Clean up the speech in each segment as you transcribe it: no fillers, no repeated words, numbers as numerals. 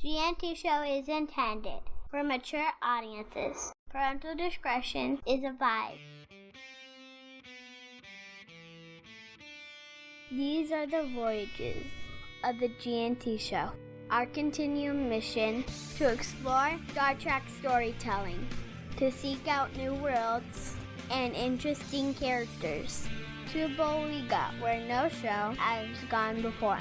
GNT Show is intended for mature audiences. Parental discretion is advised. These are the voyages of the GNT Show. Our continuing mission to explore Star Trek storytelling, to seek out new worlds and interesting characters, to bold we got where no show has gone before.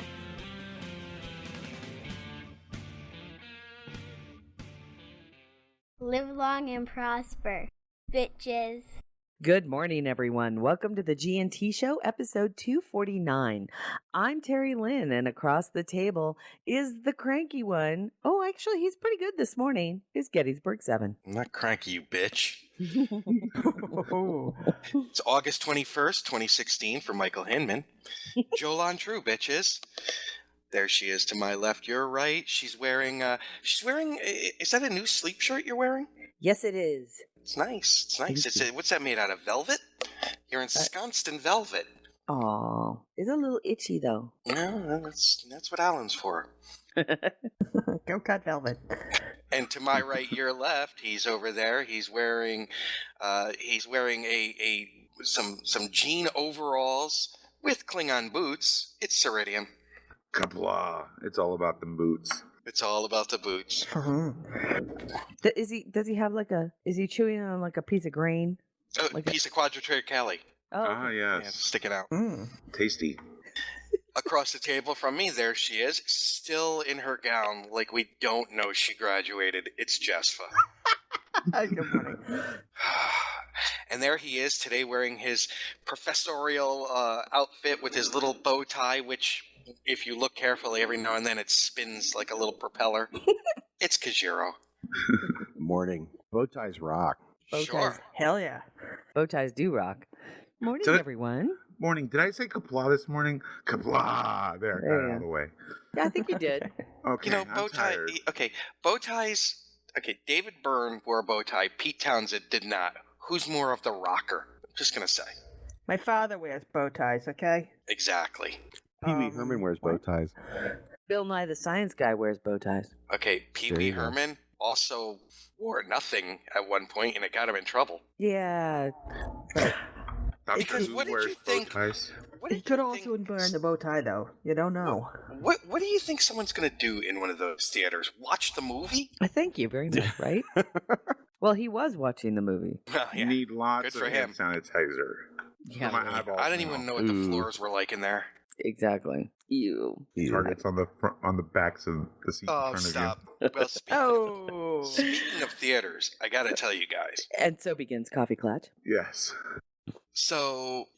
Live long and prosper, bitches. Good morning, everyone. Welcome to the GNT Show, episode 249. I'm Terry Lynn, and across the table is the cranky one. Oh, actually, he's pretty good this morning. It's Gettysburg 7. I'm not cranky, you bitch. It's August 21st, 2016 for Michael Hinman. Jolan True, bitches. There she is to my left, your right. She's wearing, is that a new sleep shirt you're wearing? Yes, it is. It's nice. It's nice. What's that made out of? Velvet? You're ensconced in velvet. Oh, it's a little itchy, though. No, that's what Alan's for. Go cut velvet. And to my right, your left, he's over there. He's wearing some jean overalls with Klingon boots. It's Ceridian. Kapla. It's all about the boots. It's all about the boots. Does he have is he chewing on like a piece of grain? A piece of quadrilaterale. Oh, Ah, okay. yes. Yeah, sticking out. Tasty. Across the table from me, there she is, still in her gown, like we don't know she graduated. It's Jesfa. Good morning. And there he is today wearing his professorial outfit with his little bow tie, which, if you look carefully, every now and then it spins like a little propeller. It's Kajiro. Morning. Bow ties rock. Bow Sure. ties. Hell yeah. Bow ties do rock. Morning, So- everyone. Morning. Did I say Kapla this morning? Kapla. There, got it out of the way. Yeah, I think you did. Okay, You know, I'm bow tie. tired. Okay, bow ties. Okay, David Byrne wore a bow tie. Pete Townsend did not. Who's more of the rocker? I'm just gonna say. My father wears bow ties, okay? Exactly. Pee Wee Herman wears bow ties. Bill Nye the Science Guy wears bow ties. Okay, Pee There Wee you go. Herman also wore nothing at one point, and it got him in trouble. Yeah. Dr. Because Who what did wears you bow think- ties. What He did could you also think- wear the bow tie, though. You don't know. What do you think someone's gonna do in one of those theaters? Watch the movie? Thank you very much, right? Well, he was watching the movie. Well, yeah. Need lots Good for of him. hand sanitizer. Yeah, My right. eyeballs I don't now. even know what the Ooh. floors were like in there. Exactly. You. Targets on the front, on the backs of the seat in Oh, front of stop. you. Well, Oh. speaking of theaters, I gotta tell you guys. And so begins Coffee Clutch. Yes. So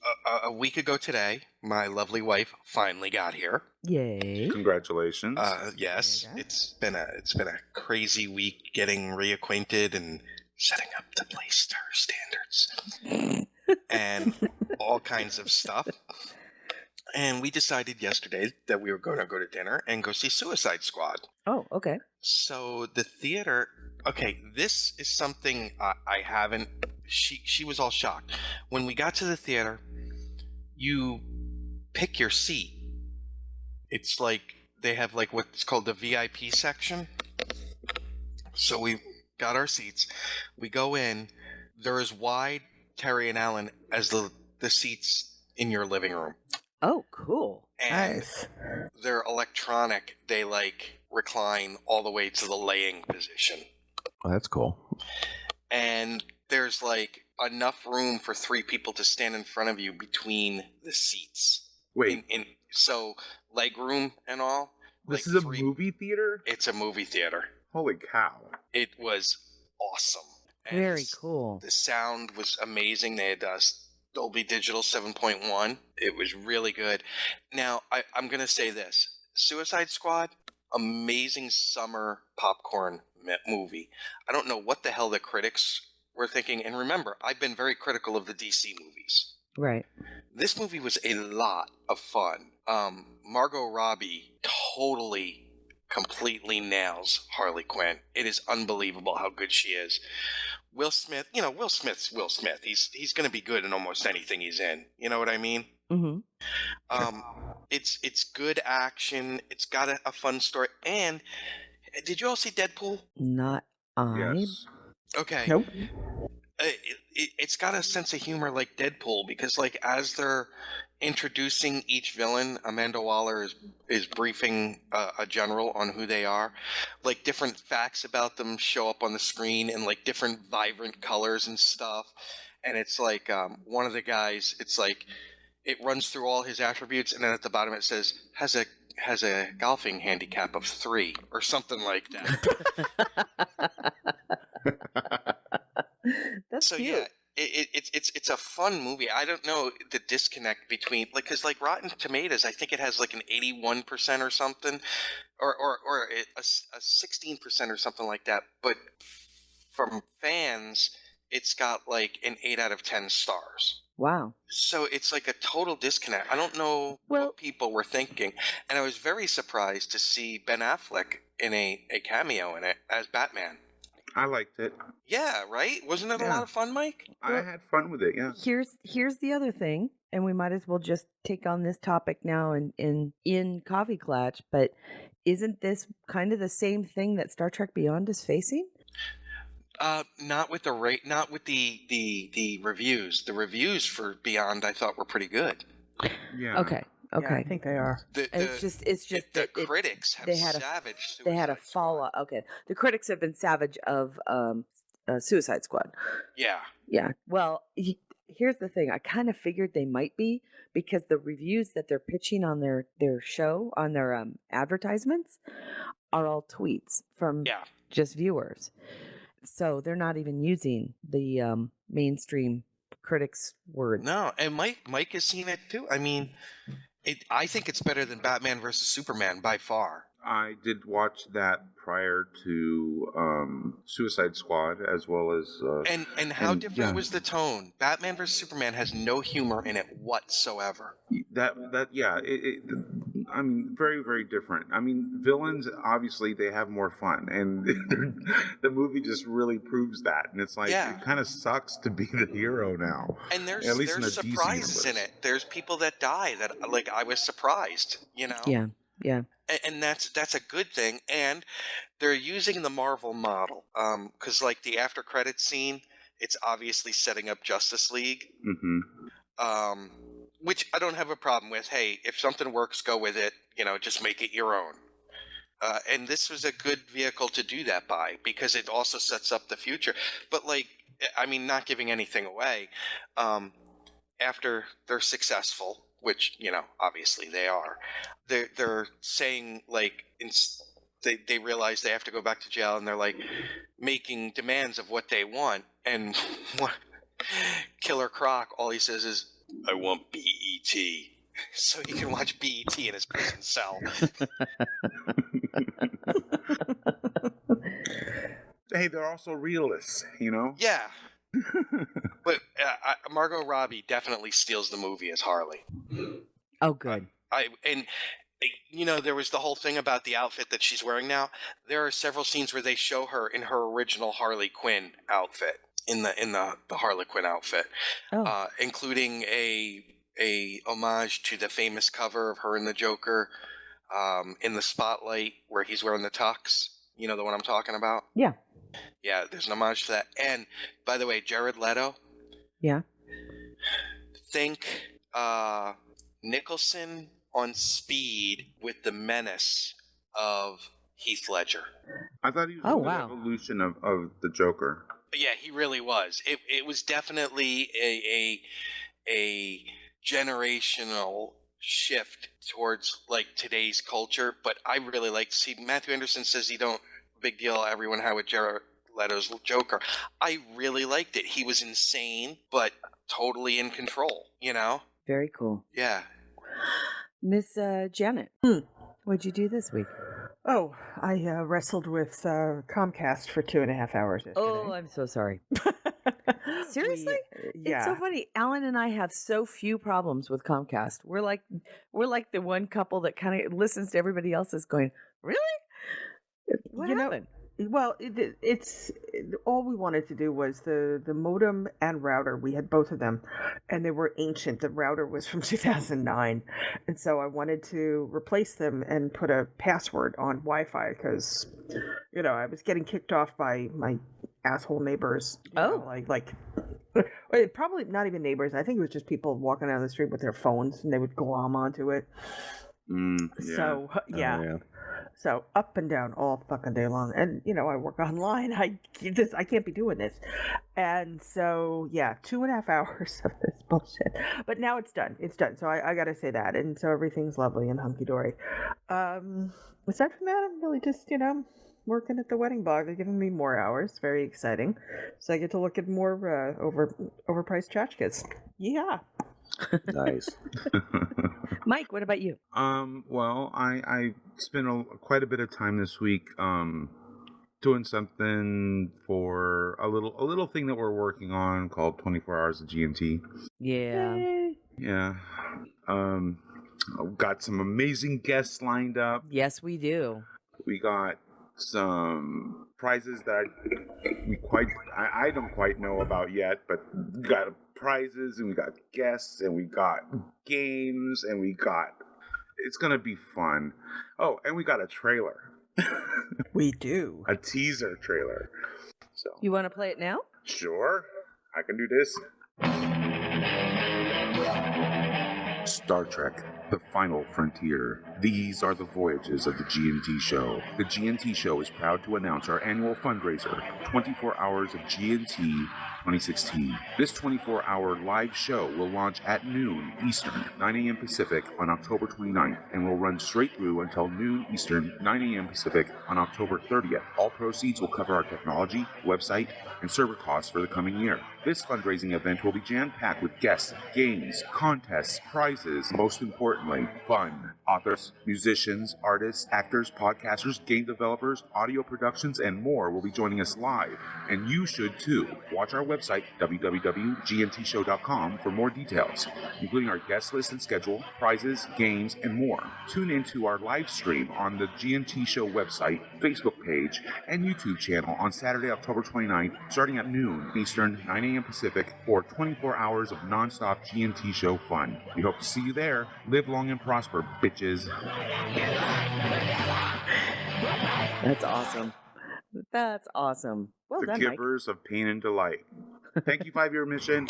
a week ago today, my lovely wife finally got here. Yay. Congratulations. Yes, There you go. it's been a crazy week getting reacquainted and setting up the Blaster standards and all kinds of stuff. And we decided yesterday that we were going to go to dinner and go see Suicide Squad. Oh, okay. So the theater, okay, this is something I haven't. She was all shocked when we got to the theater. You pick your seat. It's like they have like what's called the VIP section. So we got our seats. We go in. They're as wide, Terry and Alan, as the seats in your living room. Oh, cool. And Nice. they're electronic. They like recline all the way to the laying position. Oh, that's cool. And there's like enough room for 3 people to stand in front of you between the seats. Wait, So leg room and all. this like is a 3 movie theater? It's a movie theater. Holy cow. It was awesome. And Very cool. The sound was amazing. They had Dolby Digital 7.1. It was really good. Now, I'm going to say this. Suicide Squad, amazing summer popcorn movie. I don't know what the hell the critics were thinking. And remember, I've been very critical of the DC movies. Right. This movie was a lot of fun. Margot Robbie totally, completely nails Harley Quinn. It is unbelievable how good she is. Will Smith, Will Smith's Will Smith. He's going to be good in almost anything he's in. You know what I mean? Mm-hmm. It's good action. It's got a fun story, and Did you all see Deadpool? Not I. Yes. Okay. Nope. It's got a sense of humor like Deadpool because, like, as they're introducing each villain, Amanda Waller is briefing a general on who they are. Like, different facts about them show up on the screen in like different vibrant colors and stuff. And it's like one of the guys. It's like it runs through all his attributes, and then at the bottom it says has a golfing handicap of 3 or something like that. That's So cute. yeah, it's a fun movie. I don't know the disconnect between like because like Rotten Tomatoes, I think it has like an 81% or something, or a 16% or something like that. But from fans, it's got like an 8 out of 10 stars. Wow. So it's like a total disconnect. I don't know Well- what people were thinking, and I was very surprised to see Ben Affleck in a cameo in it as Batman. I liked it. Yeah, right? Wasn't it a Yeah. lot of fun, Mike? I had fun with it. Yeah. Here's the other thing, and we might as well just take on this topic now in Coffee Clutch, but isn't this kind of the same thing that Star Trek Beyond is facing? Not with the rate, not with the reviews. The reviews for Beyond, I thought, were pretty good. Yeah. Okay. Yeah, I think they are. And it's just the that it- critics have they had a savage. they had a Suicide Squad. fallout. Okay, the critics have been savage of Suicide Squad. Yeah, Yeah. Well, here's the thing. I kind of figured they might be because the reviews that they're pitching on their show, on their advertisements, are all tweets from yeah. just viewers. So they're not even using the mainstream critics' word. No, and Mike has seen it too. I mean, I think it's better than Batman versus Superman by far. I did watch that prior to Suicide Squad, as well as And how and, different yeah. was the tone? Batman versus Superman has no humor in it whatsoever. that yeah. I mean, very very different. I mean, villains obviously they have more fun, and the movie just really proves that. And it's like Yeah. it kind of sucks to be the hero now. And there's At least in there's the DC surprises in universe. it. There's people that die that like I was surprised, you know. Yeah. Yeah. And that's a good thing. And they're using the Marvel model, because like the after credits scene, it's obviously setting up Justice League, Mm-hmm. which I don't have a problem with. Hey, if something works, go with it. You know, just make it your own. And this was a good vehicle to do that by because it also sets up the future. But like, I mean, not giving anything away. After they're successful, which you know, obviously they are, they're saying like they realize they have to go back to jail, and they're like making demands of what they want. And Killer Croc, all he says is, "I want BET." So he can watch BET in his prison cell. Hey, they're also realists, you know. Yeah. But Margot Robbie definitely steals the movie as Harley. Oh, good. And you know, there was the whole thing about the outfit that she's wearing now. There are several scenes where they show her in her original Harley Quinn outfit, in the Harley Quinn outfit, Oh. including a homage to the famous cover of her and the Joker, in the spotlight where he's wearing the tux. You know the one I'm talking about? Yeah. Yeah, there's an homage to that. And by the way, Jared Leto. Yeah. Think Nicholson on speed with the menace of Heath Ledger. I thought he was Oh, a good wow. evolution of the Joker. Yeah, he really was. It was definitely a generational shift towards like today's culture. But I really like to see Matthew Anderson says he don't big deal everyone had with Jared Leto's Joker. I really liked it. He was insane, but totally in control. You know? Very cool. Yeah. Miss Janet, what'd you do this week? Oh, I wrestled with Comcast for 2.5 hours yesterday. Oh, I'm so sorry. Seriously? Yeah. It's so funny. Alan and I have so few problems with Comcast. We're like the one couple that kind of listens to everybody else's going, really? What You know, happened? Well, it's all we wanted to do was the modem and router. We had both of them, and they were ancient. The router was from 2009, and so I wanted to replace them and put a password on Wi-Fi because, I was getting kicked off by my asshole neighbors. Like probably not even neighbors. I think it was just people walking down the street with their phones, and they would glom onto it. Yeah. So yeah. So up and down all fucking day long, and I work online. I can't be doing this, and so 2.5 hours of this bullshit. But now it's done. It's done. So I got to say that, and so everything's lovely and hunky dory. Aside from that, I'm really just working at the wedding blog. They're giving me more hours. Very exciting. So I get to look at more overpriced tchotchkes. Yeah. Nice. Mike, what about you? Well, I spent quite a bit of time this week doing something for a little thing that we're working on called 24 Hours of GNT. Yeah. Yay. Yeah. Got some amazing guests lined up. Yes, we do. We got some prizes that I don't quite know about yet, but we got prizes and we got guests and we got games and it's gonna be fun. Oh, and we got a trailer. We do. A teaser trailer. So You want to play it now? sure, I can do this. Star Trek: The Final Frontier. These are the voyages of the GNT Show. The GNT Show is proud to announce our annual fundraiser, 24 Hours of GNT 2016. This 24-hour live show will launch at noon Eastern, 9 a.m. Pacific on October 29th, and will run straight through until noon Eastern, 9 a.m. Pacific on October 30th. All proceeds will cover our technology, website, and server costs for the coming year. This fundraising event will be jam-packed with guests, games, contests, prizes, most importantly, fun. Authors, musicians, artists, actors, podcasters, game developers, audio productions, and more will be joining us live. And you should too. Watch our website, www.gntshow.com, for more details, including our guest list and schedule, prizes, games, and more. Tune into our live stream on the GNT Show website, Facebook page, and YouTube channel on Saturday, October 29th, starting at noon Eastern, 9 a.m. Pacific, for 24 hours of non-stop GNT Show fun. We hope to see you there. Live long and prosper, bitches. That's awesome. That's awesome. Well The done, Mike. givers of pain and delight. Thank you, 5-year mission.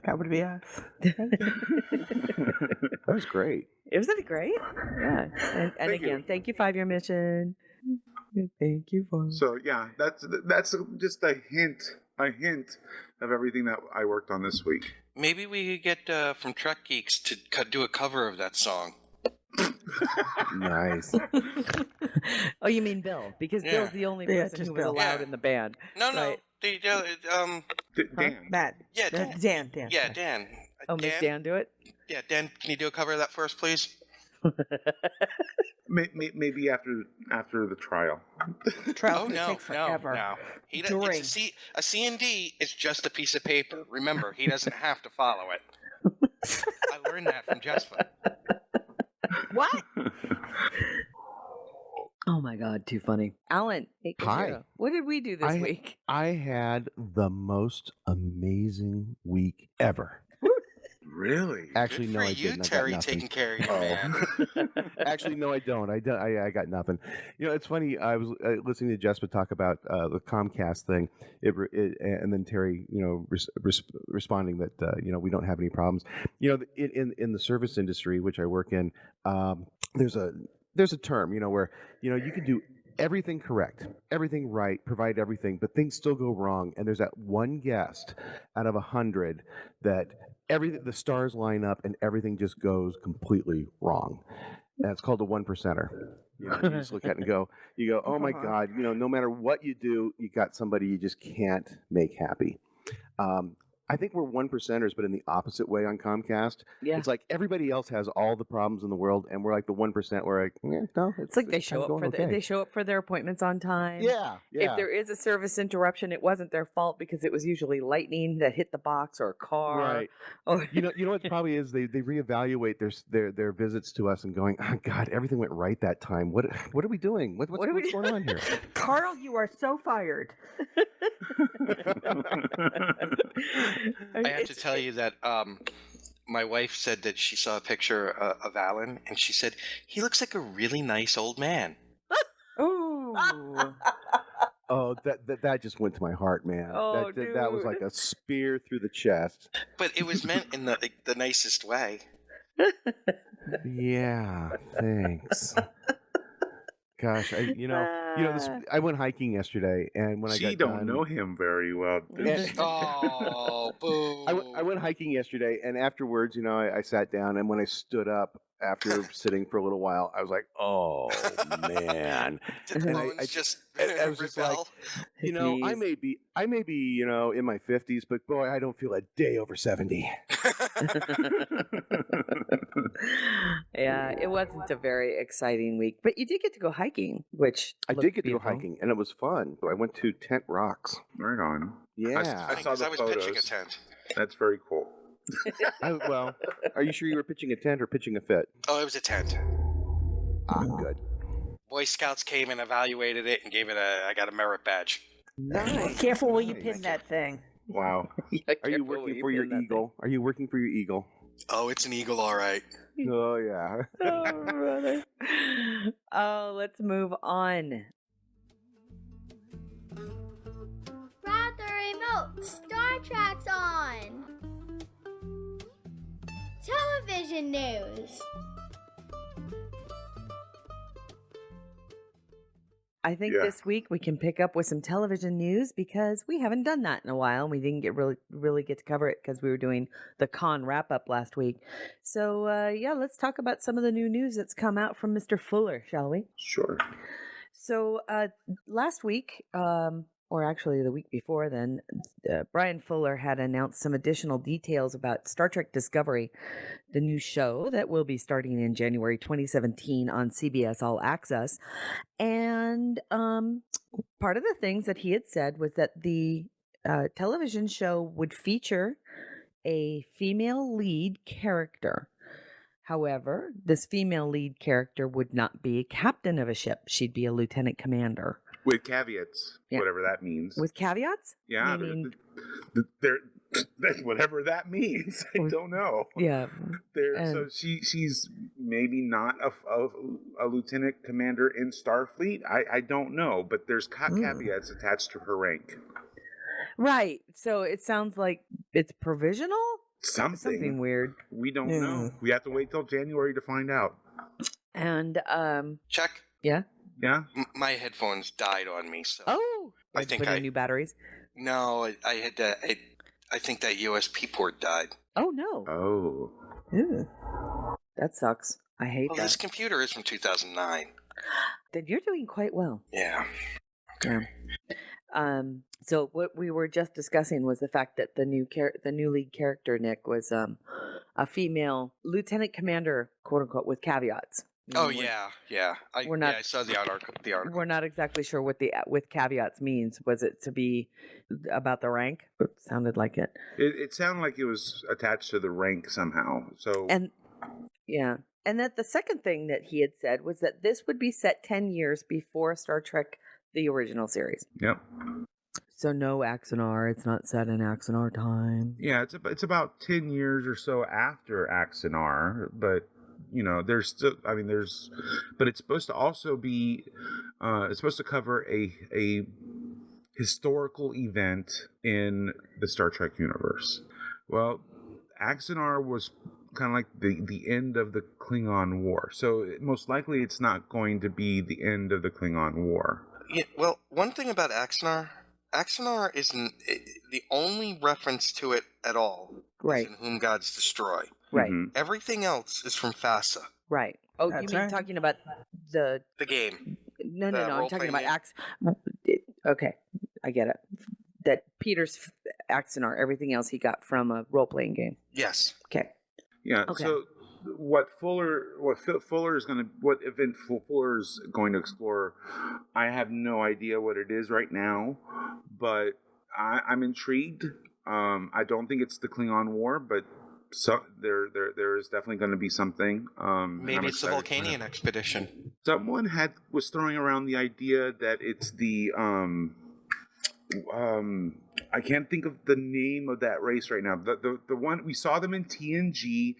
That would be us. That was great. Isn't it great? Yeah. And Thank again, you. thank you, 5-year mission. Thank you for. So yeah, that's just a hint of everything that I worked on this week. Maybe we could get from Trek Geeks to do a cover of that song. Nice. Oh, you mean Bill? Because Yeah. Bill's the only Yeah, person just who was Bill. allowed Yeah. in the band. No, Right. Dan. Matt. Yeah, Dan. Dan. Yeah, Dan. Oh, make Dan do it? Yeah, Dan, can you do a cover of that for us, please? Maybe after the trial. Trial's Oh gonna no, take forever. no. He doesn't. During. It's a C&D is just a piece of paper. Remember, he doesn't have to follow it. I learned that from Jespa. What? Oh my God, too funny. Alan, hey, Hi. Kajira, what did we do this week? I had the most amazing week ever. Really? Actually, Good no, for I you, didn't. I got Terry, nothing. taking care of you, Oh. man. Actually, no, I don't. I got nothing. It's funny. I was listening to Jespa talk about the Comcast thing, and then Terry, responding that we don't have any problems. In the service industry, which I work in, there's a term, where you can do everything correct, everything right, provide everything, but things still go wrong. And there's that one guest out of 100 that the stars line up and everything just goes completely wrong. And it's called a 1%er. You just look at it and go, oh my God, no matter what you do, you got somebody you just can't make happy. I think we're 1%ers, but in the opposite way on Comcast. Yeah. It's like everybody else has all the problems in the world, and we're like the 1%. We're like, no, It's like they show kinda up for going okay. they show up for their appointments on time. Yeah. If there is a service interruption, it wasn't their fault because it was usually lightning that hit the box or a car. Right. Or You know what probably is they reevaluate their visits to us and going, oh God, everything went right that time. What are we doing? What's going on here? Carl, you are so fired. I have to tell you that my wife said that she saw a picture of Alan, and she said he looks like a really nice old man. Ooh. Oh, that just went to my heart, man. Oh, that was like a spear through the chest. But it was meant in the nicest way. Yeah, thanks. Gosh, I went hiking yesterday, and when I got don't done, know him very well. Oh, boo! I went hiking yesterday, and afterwards, I sat down, and when I stood up after sitting for a little while, I was like, "Oh man!" Did the and bones just I was just like, rebel? I may be, in my 50s, but boy, I don't feel a day over 70. Yeah, it wasn't a very exciting week, but you did get to go hiking, which I did get to go beautiful. hiking, and it was fun. I went to Tent Rocks. Right on. Yeah. I saw the I was pitching a photos. tent. That's very cool. Well, are you sure you were pitching a tent or pitching a fit? Oh, it was a tent. Good. Boy Scouts came and evaluated it and gave it I got a merit badge. Nice. Careful where you Nice. pin that thing. Wow. Are you working for your eagle? Are you working for your eagle? Oh, it's an eagle, all right. Oh yeah. Oh, brother. Oh, let's move on. Brother Remote, Star Trek's on. Television news. I think Yeah. this week we can pick up with some television news because we haven't done that in a while, and we didn't get really get to cover it because we were doing the con wrap up last week. So let's talk about some of the new news that's come out from Mr. Fuller, shall we? Sure. So last week, or actually the week before then, Brian Fuller had announced some additional details about Star Trek Discovery, the new show that will be starting in January 2017 on CBS All Access. And part of the things that he had said was that the television show would feature a female lead character. However, this female lead character would not be a captain of a ship. She'd be a lieutenant commander. With caveats, Yeah. whatever that means. With caveats? Yeah, You mean- whatever that means. I don't know. Yeah. So she's maybe not a lieutenant commander in Starfleet. I don't know, but there's caveats attached to her rank. Right. So it sounds like it's provisional? Something weird. We don't know. We have to wait till January to find out. And Check. yeah. Yeah. My headphones died on me, so Oh, I had to think put in new batteries. no, I had to. I think that USB port died. Oh no. Oh. Ew. That sucks. I hate Well, that. this computer is from 2009. Then you're doing quite well. Yeah. Okay. So what we were just discussing was the fact that the new lead character, Nick, was a female lieutenant commander, quote unquote, with caveats. Oh We're- yeah. we're not- I saw the article. We're not exactly sure what the with caveats means. Was it to be about the rank? It sounded like it. It sounded like it was attached to the rank somehow. So And yeah. And that the second thing that he had said was that this would be set 10 years before Star Trek, the original series. yep. So no Axanar. It's not set in Axanar time. Yeah, it's about 10 years or so after Axanar, but there's still, but it's supposed to also be, it's supposed to cover a historical event in the Star Trek universe. Well, Axanar was kind of like the end of the Klingon War, so most likely it's not going to be the end of the Klingon War. Yeah, well, one thing about Axanar isn't the only reference to it at all. Right. Is in Whom Gods Destroy. Right. Mhm. Everything else is from FASA, Right. Oh, That's you mean right. talking about the the game. No, The I'm talking role-playing about game. Okay, I get it. That Peter's Axanar. Everything else he got from a role playing game. Yes. Okay. Yeah. Okay. So what event Fuller is going to explore, I have no idea what it is right now, but I'm intrigued. I don't think it's the Klingon War, but there is definitely going to be something. Maybe it's the Vulcanian expedition. Someone was throwing around the idea that it's the I can't think of the name of that race right now. The one we saw them in TNG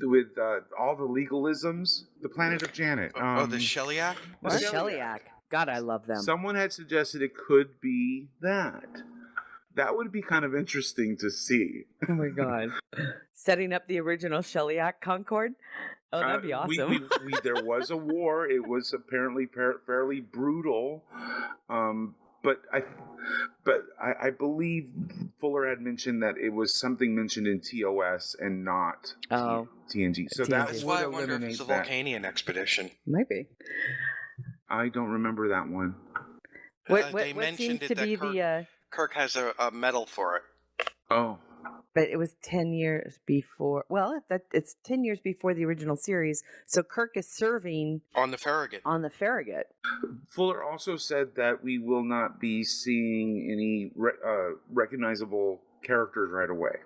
with all the legalisms. The planet of Janet. The Sheliak? The Sheliak. God, I love them. Someone had suggested it could be that. That would be kind of interesting to see. Oh my God. Setting up the original Sheliak Concord? Oh, that'd be awesome. There was a war. It was apparently fairly brutal. But I believe Fuller had mentioned that it was something mentioned in TOS and not TNG. So that's why I wonder if it's a Vulcanian expedition. Might be. I don't remember that one. What mentioned seems to be Kirk has a medal for it. Oh. But it was 10 years before. Well, it's 10 years before the original series. So Kirk is serving on the Farragut. Fuller also said that we will not be seeing any recognizable characters right away.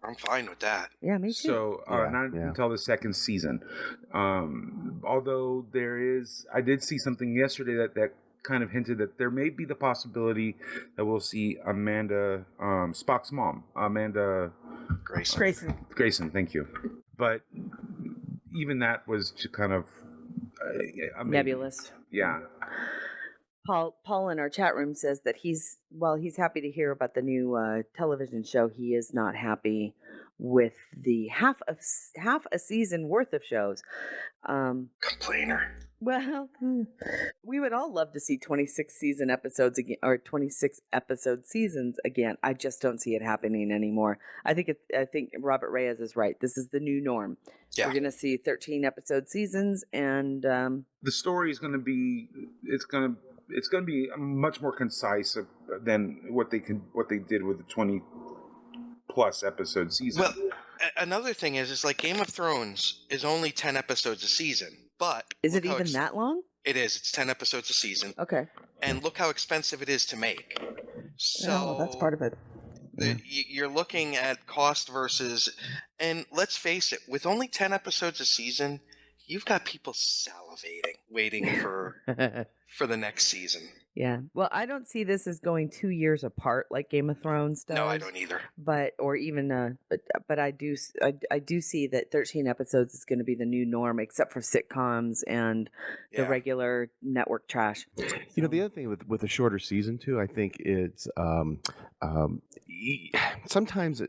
I'm fine with that. Yeah, me too. So not until the second season. Although I did see something yesterday that kind of hinted that there may be the possibility that we'll see Amanda, Spock's mom, Amanda Grayson, thank you. But even that was just kind of nebulous. Yeah. Paul in our chat room says that he's happy to hear about the new television show, he is not happy with the half a season worth of shows. Complainer. Well, we would all love to see 26 season episodes again, or 26 episode seasons again. I just don't see it happening anymore. I think Robert Reyes is right. This is the new norm. Yeah. We're going to see 13 episode seasons, and the story is going to be it's going to be much more concise than what they did with the 20 plus episode season. Well, another thing is like Game of Thrones is only 10 episodes a season. But is it even that long? It is. It's 10 episodes a season. Okay. And look how expensive it is to make. So that's part of it. You're looking at cost versus, and let's face it, with only 10 episodes a season, you've got people salivating, waiting for the next season. Yeah. Well, I don't see this as going 2 years apart like Game of Thrones does. No, I don't either. But I do see that 13 episodes is going to be the new norm, except for sitcoms and the regular network trash. You know, the other thing with a shorter season too, I think it's sometimes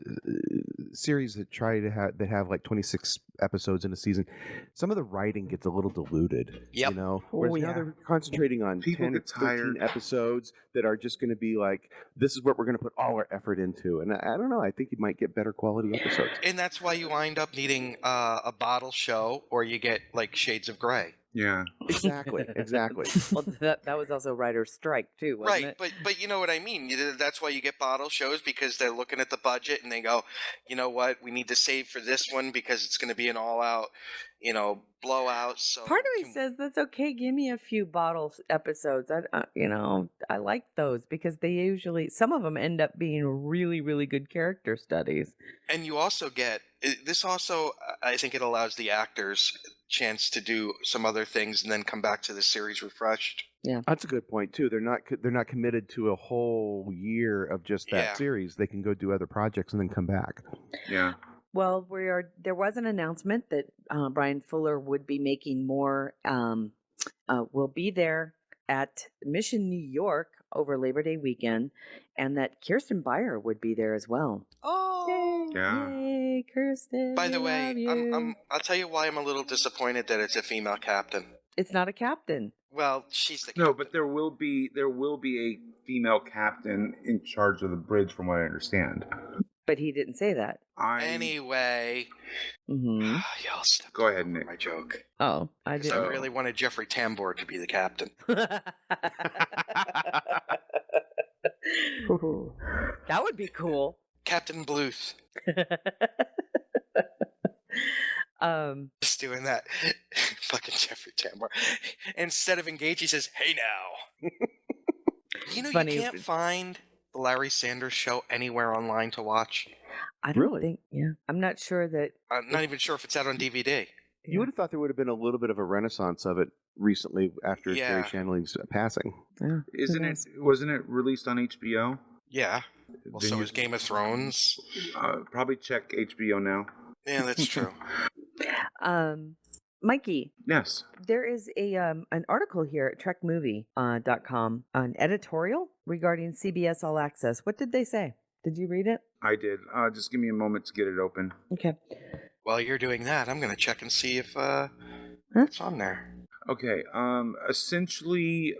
series that have like 26 episodes in a season, some of the writing gets a little diluted. Yep. You know, whereas now they're concentrating on people 10 or 13 episodes that are just going to be like, this is what we're going to put all our effort into. And I don't know, I think you might get better quality episodes. And that's why you wind up needing a bottle show, or you get like Shades of Grey. Yeah, exactly. Well, that was also writer's strike too, wasn't it? Right, but you know what I mean. That's why you get bottle shows, because they're looking at the budget and they go, you know what, we need to save for this one because it's going to be an all-out, blowout. So part of me says that's okay. Give me a few bottles episodes. I like those because they usually, some of them end up being really, really good character studies. And you also get this. Also, I think it allows the actors chance to do some other things and then come back to the series refreshed. Yeah, that's a good point too. They're not committed to a whole year of just that series. They can go do other projects and then come back. Yeah. Well, there was an announcement that Brian Fuller would be making more. Will be there at Mission New York over Labor Day weekend, and that Kirsten Beyer would be there as well. Oh, yay, Kirsten! By the way, I'll tell you why I'm a little disappointed that it's a female captain. It's not a captain. Well, she's the captain. No, but there will be a female captain in charge of the bridge, from what I understand. But he didn't say that. Anyway, y'all stop. Go ahead, Nick. My joke. Oh, I did. I really wanted Jeffrey Tambor to be the captain. That would be cool. Captain Bluth. Just doing that. Fucking Jeffrey Tambor. Instead of engage, he says, "Hey now." You know, funny. you can't find the Larry Sanders Show anywhere online to watch. I don't Really? think. Yeah, I'm not sure that. I'm not even sure if it's out on DVD. You would have thought there would have been a little bit of a renaissance of it recently after Terry Yeah. Shanley's passing. Yeah, who knows? Wasn't it released on HBO? Yeah. Well, Then so you- is Game of Thrones. Probably check HBO now. Yeah, that's true. Mikey, Yes. there is a an article here at TrekMovie.com, an editorial regarding CBS All Access. What did they say? Did you read it? I did. Just give me a moment to get it open. Okay. While you're doing that, I'm going to check and see if it's on there. Okay. Essentially,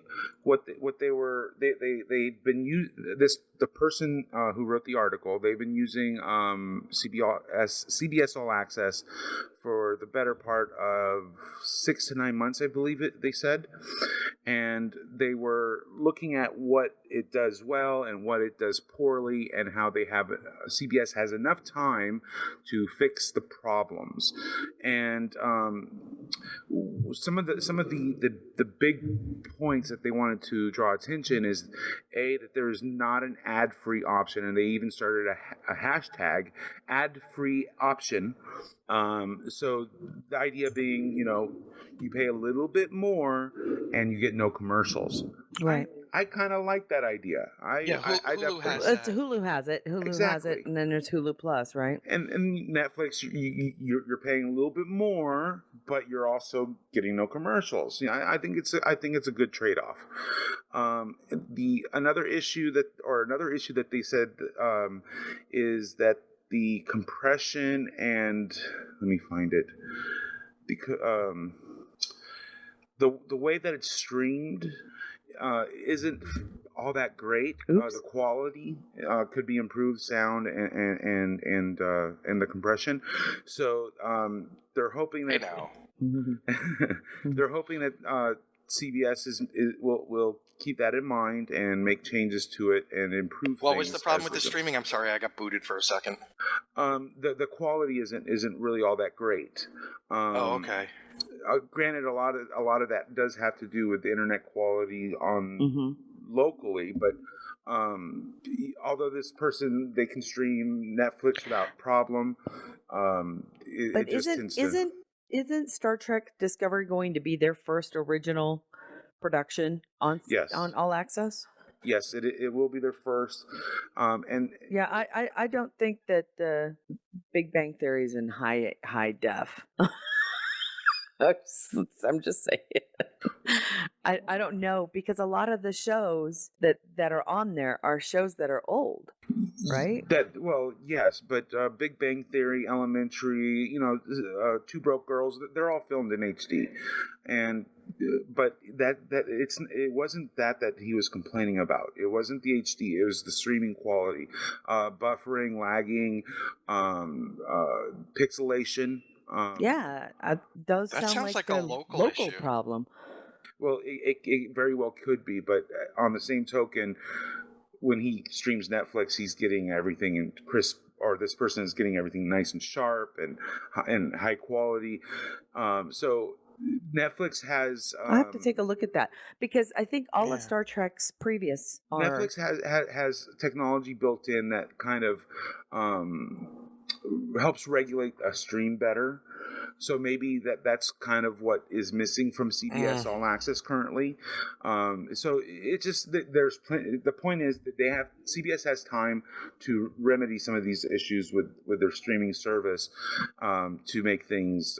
they'd been the person who wrote the article. They've been using CBS All Access for the better part of 6 to 9 months, I believe they said, and they were looking at what it does well and what it does poorly, and how they have CBS has enough time to fix the problems, and some of the big points that they wanted to draw attention is that there is not an ad-free option, and they even started a hashtag ad-free option. So the idea being, you pay a little bit more and you get no commercials. Right. I kind of like that idea. Hulu has It's that. Hulu has it. Hulu has Exactly. it, and then there's Hulu Plus, right? And Netflix, you're paying a little bit more, but you're also getting no commercials. I think it's a good trade off. Another issue that they said is that the compression and let me find it. The way that it's streamed isn't all that great. The quality could be improved, sound and the compression. So they're hoping that they're hoping that CBS will keep that in mind and make changes to it and improve. What was things the problem as with the they go. streaming? I'm sorry, I got booted for a second. The quality isn't really all that great. Okay. Granted, a lot of that does have to do with the internet quality on locally, but although this person, they can stream Netflix without problem, But isn't Star Trek Discovery going to be their first original production on Yes. on All Access? Yes, it will be their first, and Yeah, I don't think that Big Bang Theory is in high def. I'm just saying. I don't know, because a lot of the shows that are on there are shows that are old, right? Yes, but Big Bang Theory, Elementary, Two Broke Girls, they're all filmed in HD, and but it wasn't that he was complaining about. It wasn't the HD. It was the streaming quality, buffering, lagging, pixelation. Yeah, those That sound sounds like a the local issue. problem. Well, it very well could be, but on the same token, when he streams Netflix, he's getting everything in crisp, or this person is getting everything nice and sharp and high quality. So Netflix has. I'll have to take a look at that, because I think all of Yeah. Star Trek's previous are. Netflix has technology built in that kind of helps regulate a stream better. So maybe that's kind of what is missing from CBS All Access currently. So it just there's plenty. The point is that CBS has time to remedy some of these issues with their streaming service to make things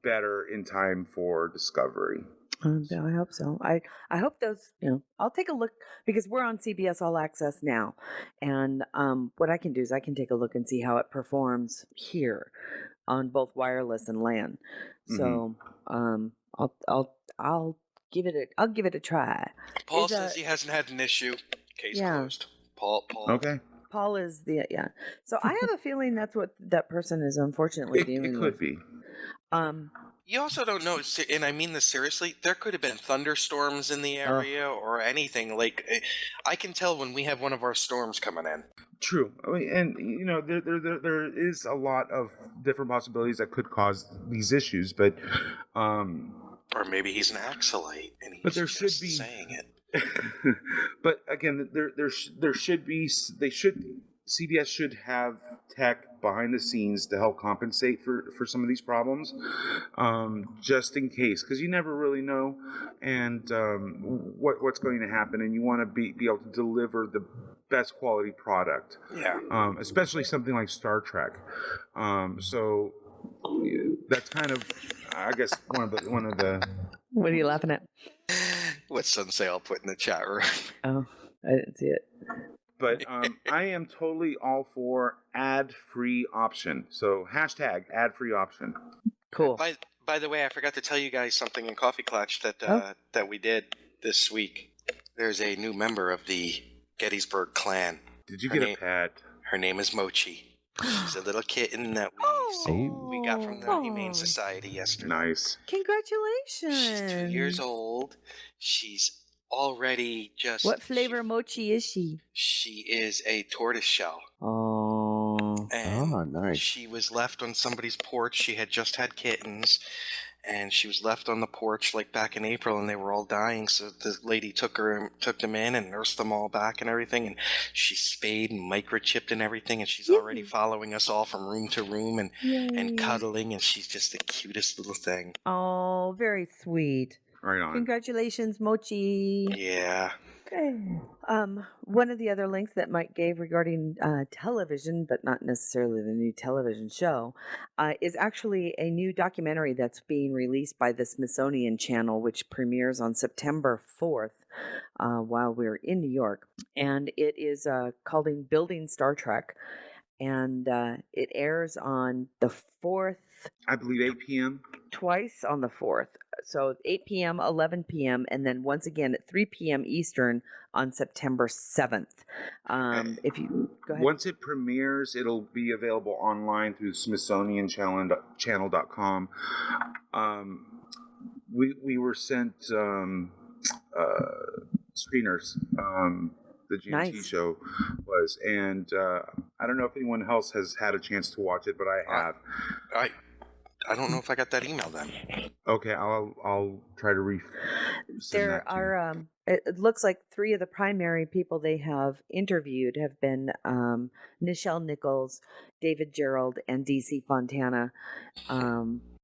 better in time for Discovery. I hope so. I hope those, I'll take a look, because we're on CBS All Access now. And what I can do is I can take a look and see how it performs here on both wireless and LAN. So I'll give it a try. Paul Is, says he hasn't had an issue. Case Yeah. closed. Paul. Okay. Paul is So I have a feeling that's what that person is unfortunately dealing It with. could be. You also don't know, and I mean this seriously, there could have been thunderstorms in the Oh. area or anything. Like, I can tell when we have one of our storms coming in. True. I mean, and you know, there is a lot of different possibilities that could cause these issues, but Or maybe he's an Axolite and he's But there just should be- saying it. but again, there should be CBS should have tech behind the scenes to help compensate for some of these problems, just in case, because you never really know, and what's going to happen, and you want to be able to deliver the best quality product, Yeah. especially something like Star Trek. So that's kind of, I guess, one of the. What are you laughing at? What Sensei I'll put in the chat room. Oh, I didn't see it. But I am totally all for ad-free option. So hashtag ad-free option. Cool. By the way, I forgot to tell you guys something in Coffee Clutch that we did this week. There's a new member of the Gettysburg Clan. Did you Her get name- a pet? Her name is Mochi. She's a little kitten that we got from the Humane Society yesterday. Nice. Congratulations. She's 2 years old. She's already just... What flavor mochi is she? She is a tortoiseshell. Oh. And Oh, nice. she was left on somebody's porch. She had just had kittens, and she was left on the porch like back in April, and they were all dying. So the lady took them in and nursed them all back and everything. And she spayed and microchipped and everything. And she's already following us all from room to room and cuddling. And she's just the cutest little thing. Oh, very sweet. Right on. Congratulations, Mochi. Yeah. Okay. One of the other links that Mike gave regarding television, but not necessarily the new television show, is actually a new documentary that's being released by the Smithsonian Channel, which premieres on September 4th while we're in New York. And it is called Building Star Trek. And it airs on the 4th. I believe 8 p.m. Twice on the 4th. So 8 p.m., 11 p.m., and then once again at 3 p.m. Eastern on September 7th. If you go ahead. Once it premieres, it'll be available online through SmithsonianChannel.com. We were sent screeners. The GMT Nice. show was, and I don't know if anyone else has had a chance to watch it, but I have. I don't know if I got that email then. Okay, I'll try to There are, it looks like 3 of the primary people they have interviewed have been Nichelle Nichols, David Gerald, and DC Fontana.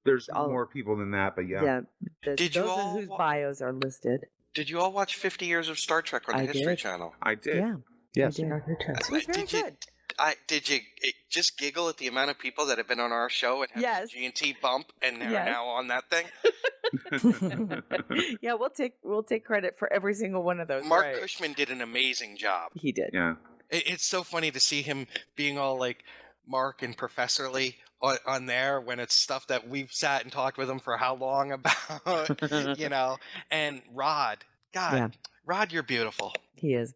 There's all- more people than that, but yeah. Did you those are all whose wa- bios are listed. Did you all watch 50 Years of Star Trek on the I History did. Channel? I did. Yeah. Yes. I did. It was very Did you- good. Did you just giggle at the amount of people that have been on our show and have Yes. G&T bump and are Yes. now on that thing? Yeah, we'll take credit for every single one of those. Mark right. Cushman did an amazing job. He did. Yeah. It's so funny to see him being all like Mark and Professor Lee on there when it's stuff that we've sat and talked with him for how long about, you know. And Rod, God, Yeah. Rod, you're beautiful. He is.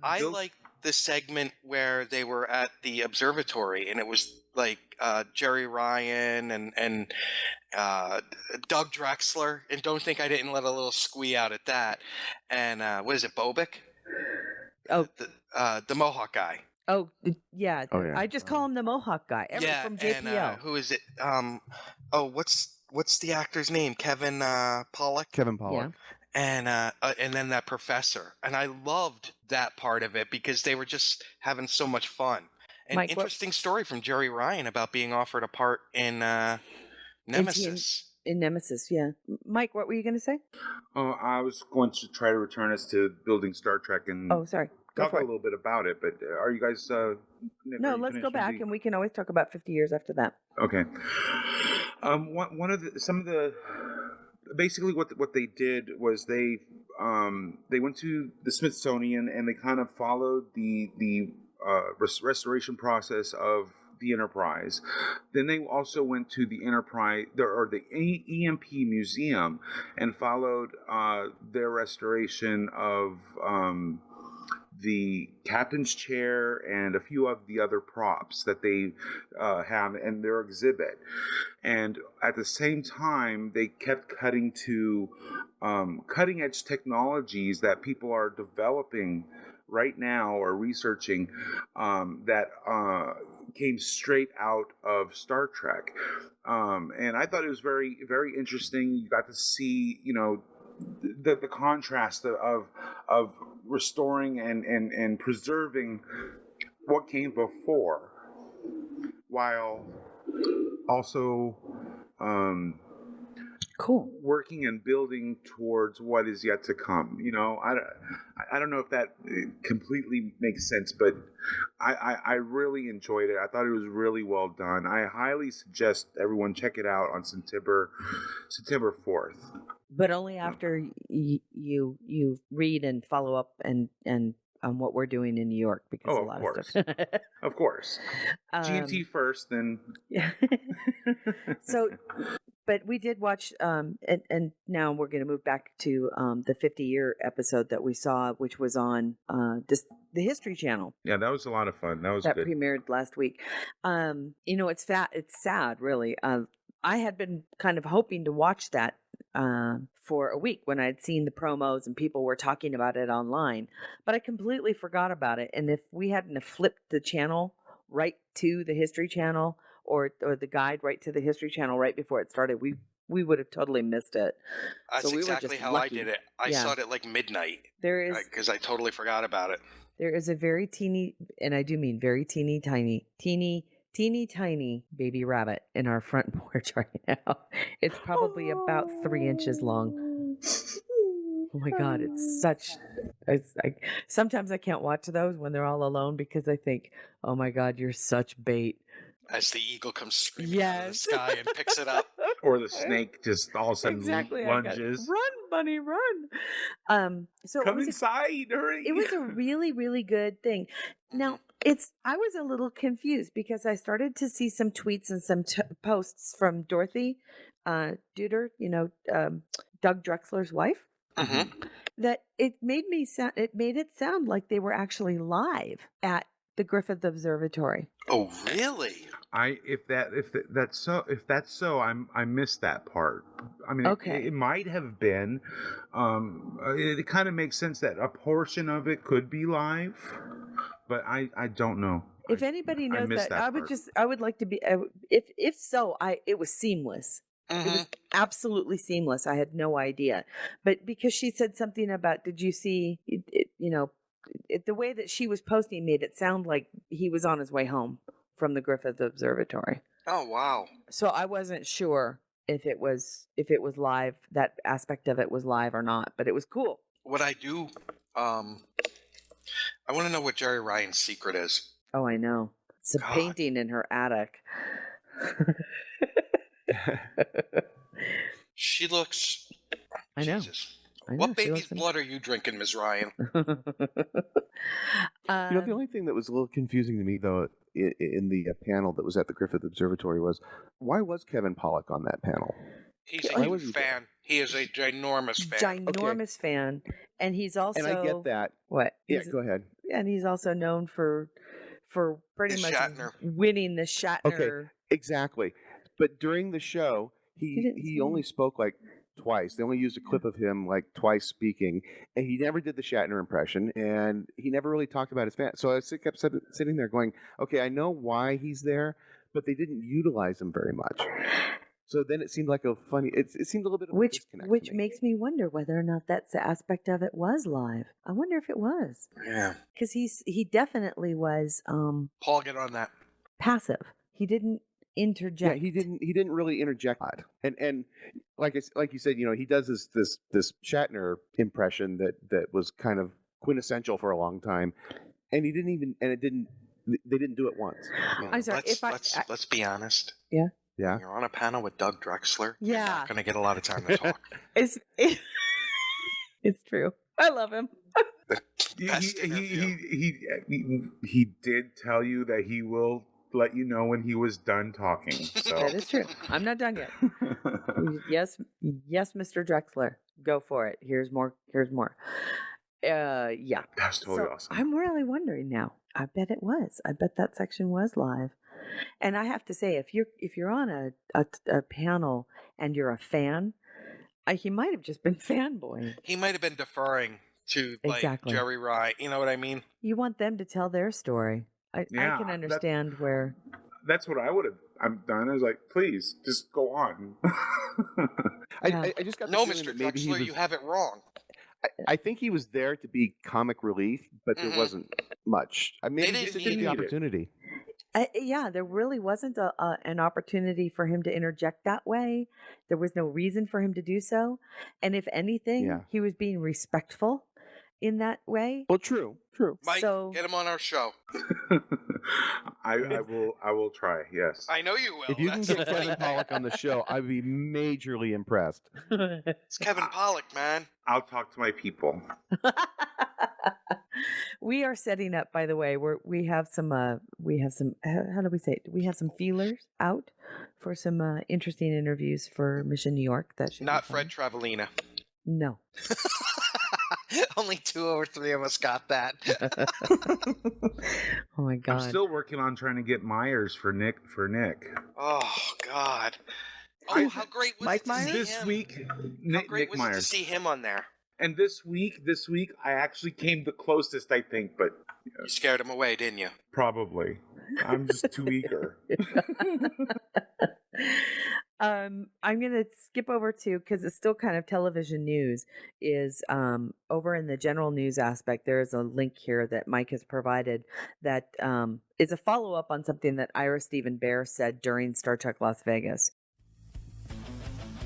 I Bill- like the segment where they were at the observatory and it was like Jerry Ryan and Doug Drexler, and don't think I didn't let a little squee out at that. And what is it, Bobick? Oh. The Mohawk guy. Oh, yeah. Oh, yeah. I just call him the Mohawk guy. From JPL. And who is it? What's the actor's name? Kevin Pollak. Kevin Pollak. Yeah. And then that professor, and I loved that part of it because they were just having so much fun. An Mike, what- interesting story from Jerry Ryan about being offered a part in Nemesis. In Nemesis, yeah. Mike, what were you going to say? I was going to try to return us to Building Star Trek and Oh, sorry. Go talk for a it. little bit about it, but are you guys... No, let's go back and we can always talk about 50 years after that. Okay. Basically what they did was they went to the Smithsonian and they kind of followed the restoration process of the Enterprise. Then they also went to the Enterprise or the EMP Museum and followed their restoration of the captain's chair and a few of the other props that they have in their exhibit. And at the same time, they kept cutting to cutting edge technologies that people are developing right now or researching that came straight out of Star Trek. And I thought it was very, very interesting. You got to see, the contrast of restoring and preserving what came before, while also Cool. working and building towards what is yet to come. I don't know if that completely makes sense, but I really enjoyed it. I thought it was really well done. I highly suggest everyone check it out on September 4th. But only after you read and follow up and what we're doing in New York, because Oh, a of lot course. of stuff. Of course. GMT first, then. Yeah. So, but we did watch, and now we're going to move back to the 50-year episode that we saw, which was on the History Channel. Yeah, that was a lot of fun. That was That good. premiered last week. It's sad, really. I had been kind of hoping to watch that for a week when I'd seen the promos and people were talking about it online, but I completely forgot about it. And if we hadn't have flipped the channel right to the History Channel, or the guide right to the History Channel right before it started, we would have totally missed it. That's So we were exactly just how lucky. I did it. I Yeah. saw it at like midnight There is because I totally forgot about it. there is a very teeny, and I do mean very teeny tiny baby rabbit in our front porch right now. It's probably about 3 inches long. Oh my God, it's sometimes I can't watch those when they're all alone, because I think, oh my God, you're such bait. As the eagle comes screaming out of the Yes. sky and picks it up. Or the snake just all of a sudden Exactly. I got it. lunges. Run, bunny, run. So Come it was inside, hurry. it was a really, really good thing. Now, I was a little confused because I started to see some tweets and some posts from Dorothy Duder, Doug Drexler's wife, Mhm. that it made it sound like they were actually live at the Griffith Observatory. Oh, really? If that's so, I missed that part. I mean, Okay. it might have been. It kind of makes sense that a portion of it could be live, but I don't know. If anybody knows missed that, that part. I would like to be. If so, it was seamless. It was Mhm. absolutely seamless. I had no idea, but because she said something about, did you see? The way that she was posting made it sound like he was on his way home from the Griffith Observatory. Oh, wow. So I wasn't sure if it was live, that aspect of it was live or not, but it was cool. What I do, I want to know what Jerry Ryan's secret is. Oh, I know. It's a God. painting in her attic. She looks. I know. Jesus. I know, What she baby's looks blood are you drinking, Ms. Ryan? The only thing that was a little confusing to me, though, in the panel that was at the Griffith Observatory was, why was Kevin Pollak on that panel? He's a Why huge was he fan. He is a ginormous fan. ginormous fan, and he's also, And I get that. what? Yeah, He's- go ahead. and he's also known for pretty The much Shatner. winning the Shatner. Exactly. But during the show, didn't he say only spoke like twice. They only used a clip of him like twice speaking, and he never did the Shatner impression, and he never really talked about his fan. So I kept sitting there going, okay, I know why he's there, but they didn't utilize him very much. So then it seemed like a funny. It seemed a little bit of a Which disconnect. which to me. makes me wonder whether or not that's the aspect of it was live. I wonder if it was, Yeah. because he definitely was Paul, get on that. passive. He didn't interject. Yeah, he didn't really interject. And like you said, he does this Shatner impression that was kind of quintessential for a long time, and they didn't do it once. I'm sorry, Let's be honest. Yeah. Yeah. You're on a panel with Doug Drexler. You're Yeah. not going to get a lot of time to talk. It's true. I love him. Best interview. He did tell you that he will let you know when he was done talking. So That is true. I'm not done yet. Yes, Mr. Drexler, go for it. Here's more. Yeah. That's totally So awesome. I'm really wondering now. I bet it was. I bet that section was live. And I have to say, if you're on a panel and you're a fan, he might have just been fanboying. He might have been deferring to like Exactly. Jerry Wright. You know what I mean? You want them to tell their story. I Yeah, can that- understand where. That's what I would have. I'm done. I was like, please, just go on. Yeah. I just got the No, feeling Mr. that maybe he Drexler, was. you have it wrong. I think he was there to be comic relief, but there Mhm. wasn't much. I mean, he didn't just need took the it. opportunity. Yeah, there really wasn't an opportunity for him to interject that way. There was no reason for him to do so. And if anything, Yeah. he was being respectful in that way. Well, true. Mike, So- get him on our show. I will try. Yes. I know you will. If you can That's get the funny Kevin thing. Pollak on the show, I'd be majorly impressed. It's Kevin Pollak, man. I'll talk to my people. We are setting up, by the way, we have some how do we say it? We have some feelers out for some interesting interviews for Mission New York. That should Not be fun. Fred Travellina. No. Only 2 or 3 of us got that. Oh my God. I'm still working on trying to get Myers for Nick. Oh God. Oh, how great was Mike it to Myers? see This him? week, How Nick great was it to Myers. see him on there? And this week, I actually came the closest, I think, but You scared him away, didn't you? probably. I'm just too eager. I'm going to skip over to, because it's still kind of television news, is over in the general news aspect, there is a link here that Mike has provided that is a follow-up on something that Ira Stephen Bear said during Star Trek Las Vegas.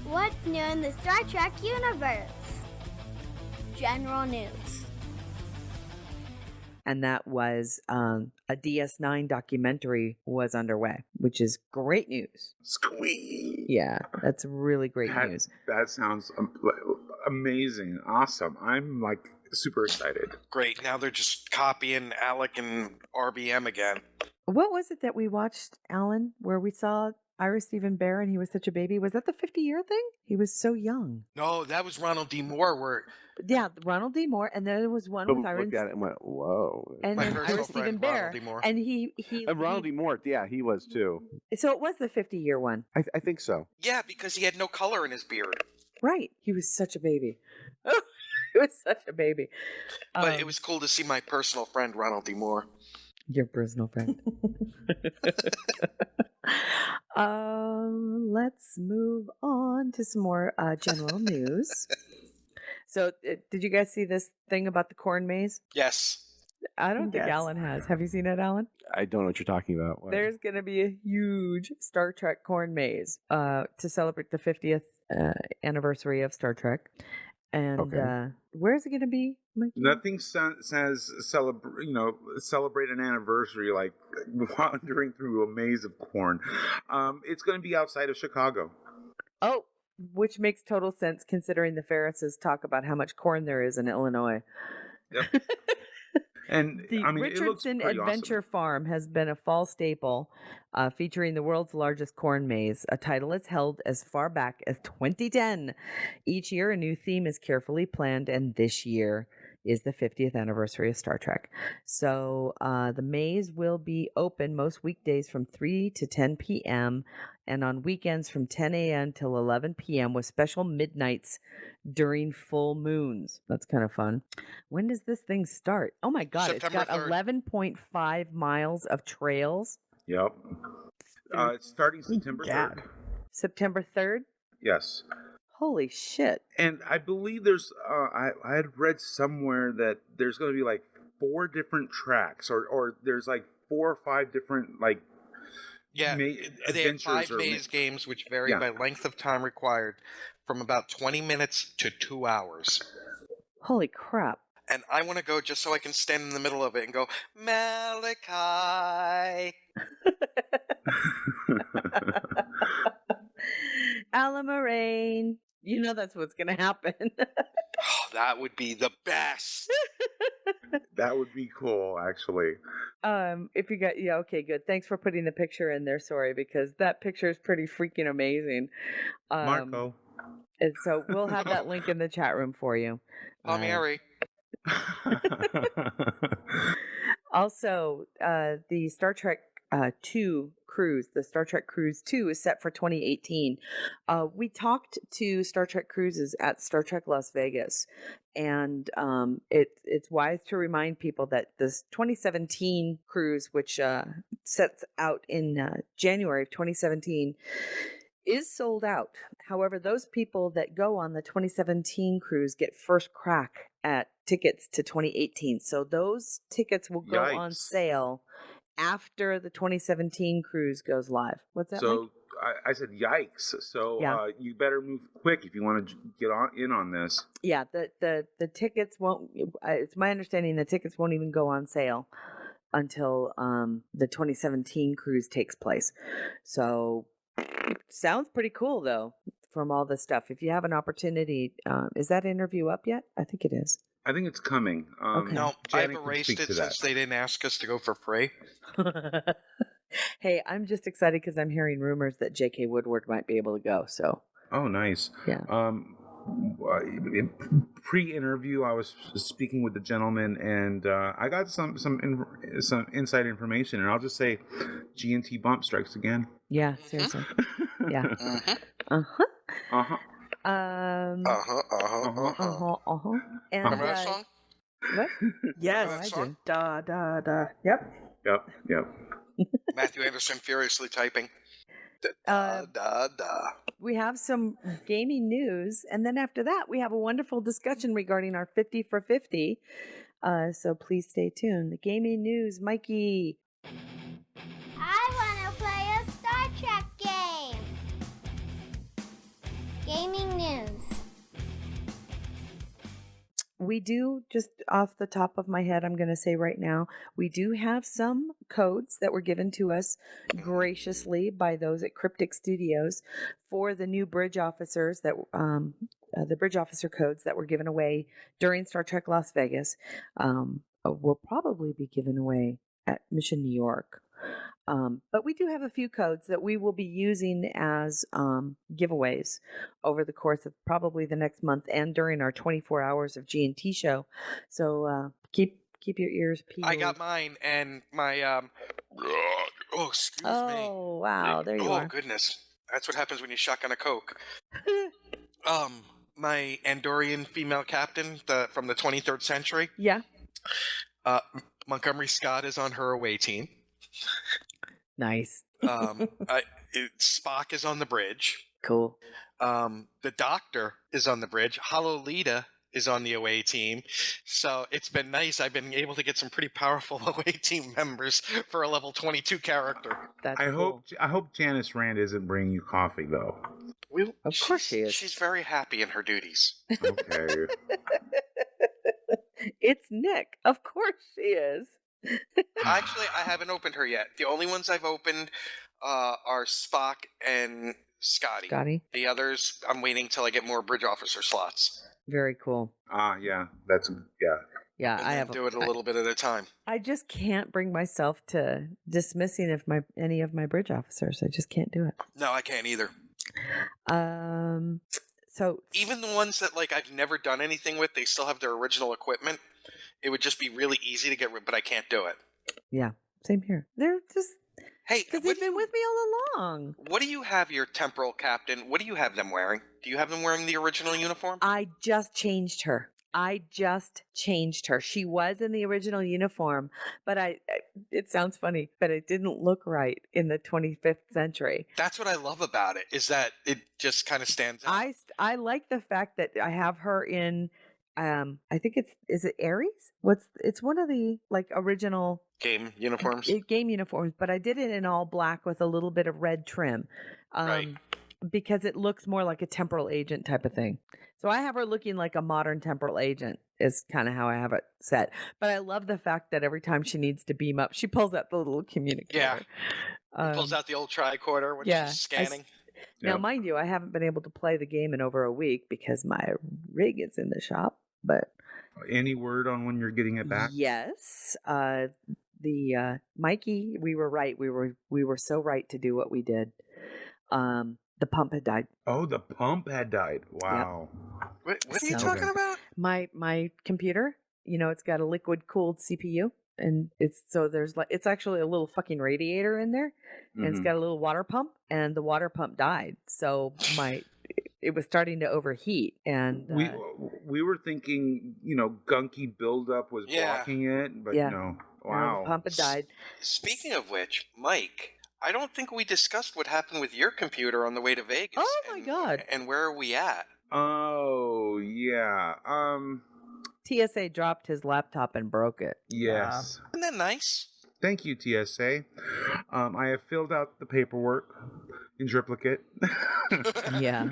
What's new in the Star Trek universe? General news. And that was a DS9 documentary was underway, which is great news. Squeak. Yeah, that's really great That- news. That sounds amazing, awesome. I'm like super excited. Great. Now they're just copying Alec and RBM again. What was it that we watched, Alan, where we saw Ira Stephen Bear and he was such a baby? Was that the 50-year thing? He was so young. No, that was Ronald D. Moore. Where Yeah, Ronald D. Moore, and then there was one But with Ira looked at it and went, "Whoa!" and my then personal Ira Stephen friend Bear, Ronald D. Moore. and he And Ronald D. Moore, yeah, he was too. So it was the 50-year one, I think so. Yeah, because he had no color in his beard. right? He was such a baby. He was such a baby. But it was cool to see my personal friend Ronald D. Moore. Your personal friend. Let's move on to some more general news. So, did you guys see this thing about the corn maze? Yes. I don't think Yes. Alan has. Have you seen it, Alan? I don't know what you're talking about. What? There's going to be a huge Star Trek corn maze to celebrate the 50th anniversary of Star Trek. And Okay. where's it going to be, Mikey? Nothing says celebrate an anniversary like wandering through a maze of corn. It's going to be outside of Chicago. Oh, which makes total sense considering the Ferrises talk about how much corn there is in Illinois. Yep. And The I mean, it looks Richardson pretty Adventure Farm has been a fall staple, featuring the world's largest corn maze, a title it's held as far back as 2010. Each year, a new theme is carefully planned, and this year is the 50th anniversary of Star Trek. So the maze will be open most weekdays from 3 to 10 p.m., and on weekends from 10 a.m. till 11 p.m. with special midnights during full moons. That's kind of fun. When does this thing start? Oh my God, September it's got 3rd. 11.5 miles of trails. Yep. It's starting September God. 3rd. September 3rd? Yes. Holy shit. And I believe there's, I had read somewhere that there's going to be like 4 different tracks, or there's like 4 or 5 different like Yeah, they have adventures 5 or maze games, which vary Yeah. by length of time required, from about 20 minutes to 2 hours. Holy crap. And I want to go just so I can stand in the middle of it and go, Malachi. Alamarain. You know that's what's going to happen. Oh, that would be the best. That would be cool, actually. If you got, yeah, okay, good. Thanks for putting the picture in there, sorry, because that picture is pretty freaking amazing. Marco. And so we'll have that link in the chat room for you. Palmieri. Also, the Star Trek 2 cruise, the Star Trek Cruise 2, is set for 2018. We talked to Star Trek Cruises at Star Trek Las Vegas, and it's wise to remind people that this 2017 cruise, which sets out in January of 2017, is sold out. However, those people that go on the 2017 cruise get first crack at tickets to 2018. So those tickets will go on Yikes. sale after the 2017 cruise goes live. What's that, Mike? So I said, yikes. So Yeah. you better move quick if you want to get in on this. Yeah, the tickets won't. It's my understanding the tickets won't even go on sale until the 2017 cruise takes place. So sounds pretty cool though. From all this stuff, if you have an opportunity, is that interview up yet? I think it is. I think it's coming. Okay. No, Janet I've can erased speak it to since that. they didn't ask us to go for free. Hey, I'm just excited because I'm hearing rumors that J.K. Woodward might be able to go. So Oh, nice. yeah. In pre-interview, I was speaking with the gentleman, and I got some inside information, and I'll just say, G&T bump strikes again. Yeah, seriously. Yeah. Mhm. Uh-huh. Uh-huh. And Remember that song? what? Yes. Oh, I song? do. Da da da. Yep. Yep. Matthew Anderson furiously typing. Uh, Da, da. We have some gaming news, and then after that, we have a wonderful discussion regarding our 50 for 50. So please stay tuned. The gaming news, Mikey. I want to play a Star Trek game. Gaming news. We do, just off the top of my head, I'm going to say right now, we do have some codes that were given to us graciously by those at Cryptic Studios for the new bridge officers that the bridge officer codes that were given away during Star Trek Las Vegas will probably be given away at Mission New York. But we do have a few codes that we will be using as giveaways over the course of probably the next month and during our 24 hours of G&T show. So keep your ears peeled. I got mine and my oh, excuse me. Oh, wow. There you Oh are. goodness. That's what happens when you shotgun a Coke. My Andorian female captain from the 23rd century. Yeah. Montgomery Scott is on her away team. Nice. Spock is on the bridge. Cool. The Doctor is on the bridge. Hololita is on the away team. So it's been nice. I've been able to get some pretty powerful away team members for a level 22 character. That's I cool. hope Janice Rand isn't bringing you coffee though. Well, Of course she is. She's very happy in her duties. Okay. It's Nick. Of course she is. Actually, I haven't opened her yet. The only ones I've opened are Spock and Scotty. The others, I'm waiting till I get more bridge officer slots. Very cool. Yeah. Yeah, And I then have do it a little bit at a time. I just can't bring myself to dismissing any of my bridge officers. I just can't do it. No, I can't either. So Even the ones that I've never done anything with, they still have their original equipment. It would just be really easy to get rid, but I can't do it. yeah, same here. They're just Hey, because they've been with me all along. what do you have your temporal captain? What do you have them wearing? Do you have them wearing the original uniform? I just changed her. She was in the original uniform, but it sounds funny, but it didn't look right in the 25th century. That's what I love about it, is that it just kind of stands out. I like the fact that I have her in I think is it Ares? It's one of the original Game uniforms? game uniforms, but I did it in all black with a little bit of red trim. Right. Because it looks more like a temporal agent type of thing. So I have her looking like a modern temporal agent is kind of how I have it set. But I love the fact that every time she needs to beam up, she pulls out the little communicator. Yeah. Pulls out the old tricorder when yeah, she's scanning. Now, Yep. mind you, I haven't been able to play the game in over a week because my rig is in the shop. But Any word on when you're getting it back? yes, the Mikey, we were right. We were so right to do what we did. The pump had died. Oh, the pump had died. Wow. What are you So- talking about? My computer, it's got a liquid cooled CPU. And it's actually a little fucking radiator in there, and it's got a little water pump, and the water pump died. So it was starting to overheat, and we were thinking, gunky buildup was blocking it, but no. Wow. the pump had died. Speaking of which, Mike, I don't think we discussed what happened with your computer on the way to Vegas. Oh my God. And where are we at? Oh, yeah. TSA dropped his laptop and broke it. Yes. Isn't that nice? Thank you, TSA. I have filled out the paperwork in triplicate. Yeah.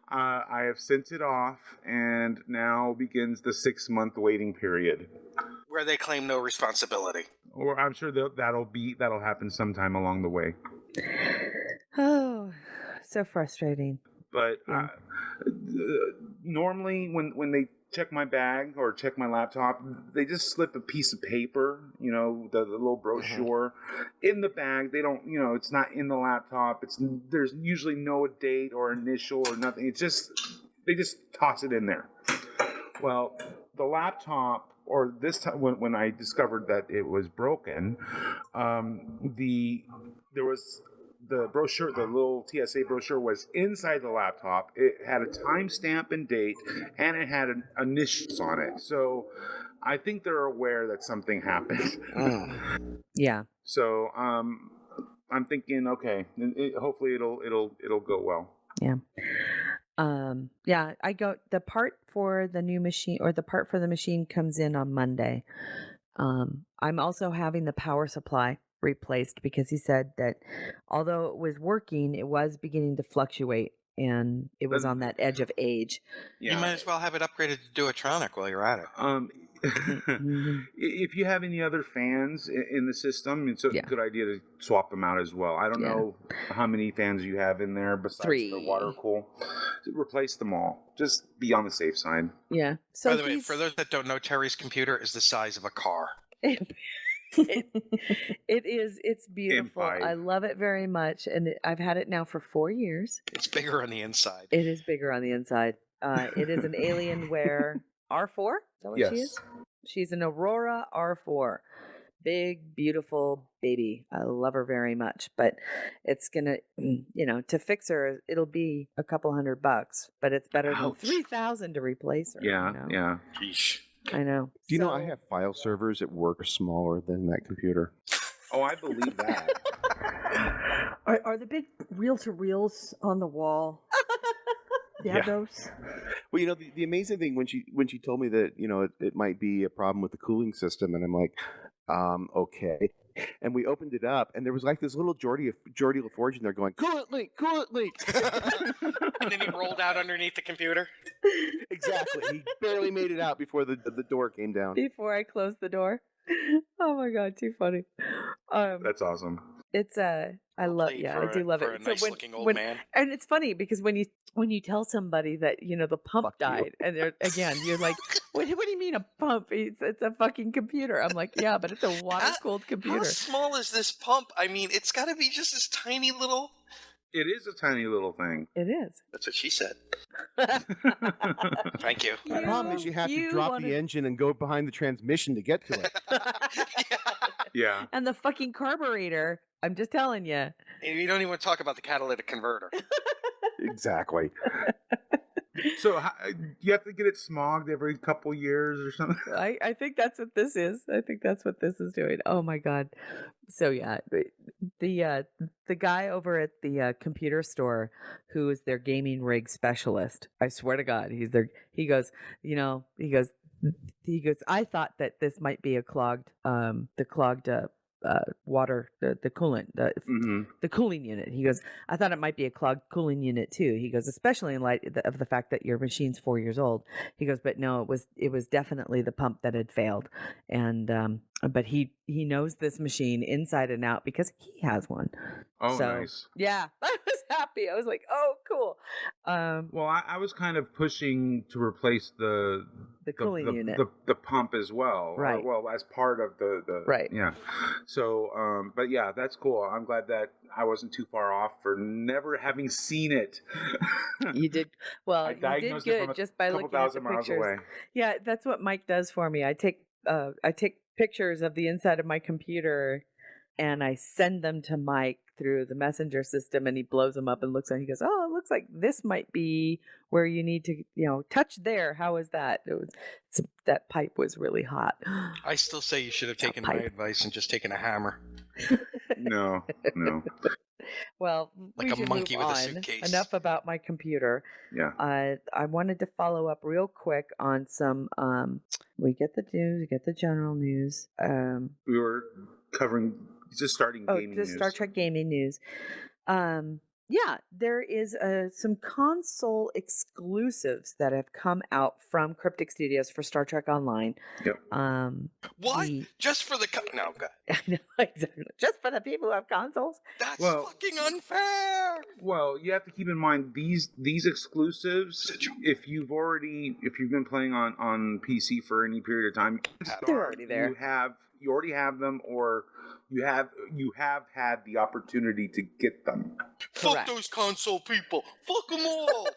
I have sent it off, and now begins the 6-month waiting period, Where they claim no responsibility. or I'm sure that'll happen sometime along the way. Oh, so frustrating. But normally, when they check my bag or check my laptop, they just slip a piece of paper, the little brochure in the bag. They don't, it's not in the laptop. There's usually no date or initial or nothing. They just toss it in there. Well, the laptop, or this time when I discovered that it was broken, there was the brochure, the little TSA brochure was inside the laptop. It had a timestamp and date, and it had initials on it. So I think they're aware that something happened. Yeah. So I'm thinking, okay, hopefully it'll go well. Yeah. I go, the part for the new machine, or the part for the machine, comes in on Monday. I'm also having the power supply replaced because he said that although it was working, it was beginning to fluctuate, and it was on that edge of age. You might as well have it upgraded to Duotronic while you're at it. If you have any other fans in the system, it's a good idea to swap them out as well. I don't know how many fans you have in there besides 3. the water cool. Replace them all. Just be on the safe side. Yeah. So by the way, for those that don't know, Terry's computer is the size of a car. It's beautiful. I love it very much, and I've had it now for 4 years. It's bigger on the inside. It is bigger on the inside. It is an Alienware R4. Is that what she is? She's an Aurora R4. Big, beautiful baby. I love her very much, but it's gonna, to fix her, it'll be a couple $100, but it's better than $3,000 to replace her. Yeah. Yeesh. I know. Do you know I have file servers at work are smaller than that computer? Oh, I believe that. Are the big reel-to-reels on the wall? You have those? Well, the amazing thing when she told me that it might be a problem with the cooling system, and I'm like, okay. And we opened it up, and there was like this little Geordie LaForge in there going, coolant leak. And then he rolled out underneath the computer. Exactly. He barely made it out before the door came down. Before I closed the door. Oh my God, too funny. That's awesome. It's I do love it. A nice looking old man. And it's funny because when you tell somebody that the pump died, and you're like, what do you mean a pump? It's a fucking computer. I'm like, yeah, but it's a water cooled computer. How small is this pump? I mean, it's got to be just this tiny little. It is a tiny little thing. It is. That's what she said. Thank you. The problem is you have to drop the engine and go behind the transmission to get to it. Yeah. And the fucking carburetor, I'm just telling you. And you don't even talk about the catalytic converter. Exactly. So you have to get it smogged every couple years or something? I think that's what this is. I think that's what this is doing. Oh my God. So yeah, the guy over at the computer store who is their gaming rig specialist, I swear to God, he goes, I thought that this might be a clogged water, the coolant, the cooling unit. He goes, I thought it might be a clogged cooling unit too. He goes, especially in light of the fact that your machine's 4 years old. He goes, but no, it was definitely the pump that had failed. And but he knows this machine inside and out because he has one. Oh, so, nice. Yeah, happy. I was like, "Oh, cool." Well, I was kind of pushing to replace the cooling unit. the pump as well. Right. Well, as part of the Right. Yeah. So, but yeah, that's cool. I'm glad that I wasn't too far off for never having seen it. You did well. I You did diagnosed it from good a just by couple looking at the thousand miles pictures. away. Yeah, that's what Mike does for me. I take pictures of the inside of my computer and I send them to Mike through the messenger system, and he blows them up and looks at it. He goes, "Oh, it looks like this might be where you need to, touch there. How is that?" That pipe was really hot. I still say you should have That taken my pipe. advice and just taken a hammer. No. Well, Like we a should monkey move with a on. suitcase. Enough about my computer. Yeah. I wanted to follow up real quick on some. We get the news, we get the general news. We were covering just starting gaming The news. Star Trek gaming news. Yeah, there is some console exclusives that have come out from Cryptic Studios for Star Trek Online. Yep. What? the- Just for the no, God, I know, exactly. Just for the people who have consoles. that's Well- fucking unfair. Well, you have to keep in mind these exclusives. If you've been playing on PC for any period of time, They're already there. You already have them, or you have had the opportunity to get them. Fuck Correct. those console people. Fuck them all.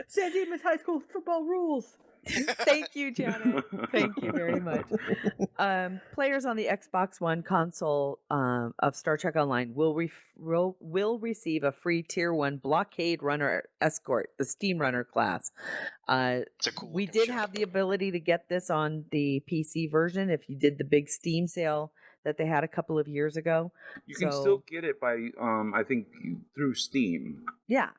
San Dimas High School football rules. Thank you, Janet. Thank you very much. Players on the Xbox One console of Star Trek Online will receive a free Tier 1 Blockade Runner Escort, the Steam Runner class. It's a cool. We looking did ship. have the ability to get this on the PC version if you did the big Steam sale that they had a couple of years ago. You can So- still get it by I think through Steam. Yeah.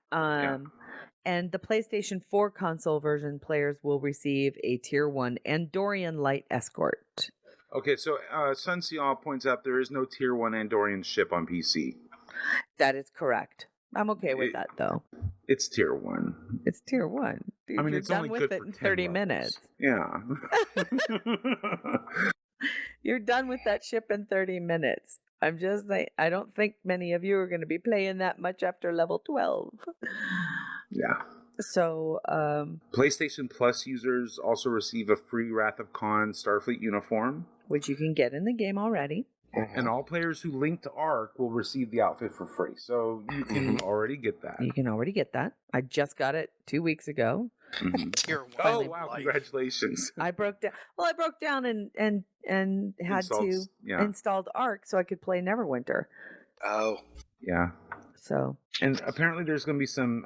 And the PlayStation 4 console version players will receive a Tier 1 Andorian Light Escort. Okay, so Sun Seal points out there is no Tier 1 Andorian ship on PC. That is correct. I'm okay with that, though. It's Tier 1. It's Tier 1. Dude, I mean, you're it's done only with good it for in 10 30 levels. minutes. Yeah. You're done with that ship in 30 minutes. I'm just like, I don't think many of you are going to be playing that much after level 12. Yeah. So, PlayStation Plus users also receive a free Wrath of Khan Starfleet uniform, which you can get in the game already. and all players who link to ARC will receive the outfit for free. So you can already get that. You can already get that. I just got it 2 weeks ago. Mhm. Tier 1. Oh wow! life. Congratulations. I broke down. Well, I broke down and had to Yeah. installed Arc so I could play Neverwinter. Oh, Yeah. So And apparently there's going to be some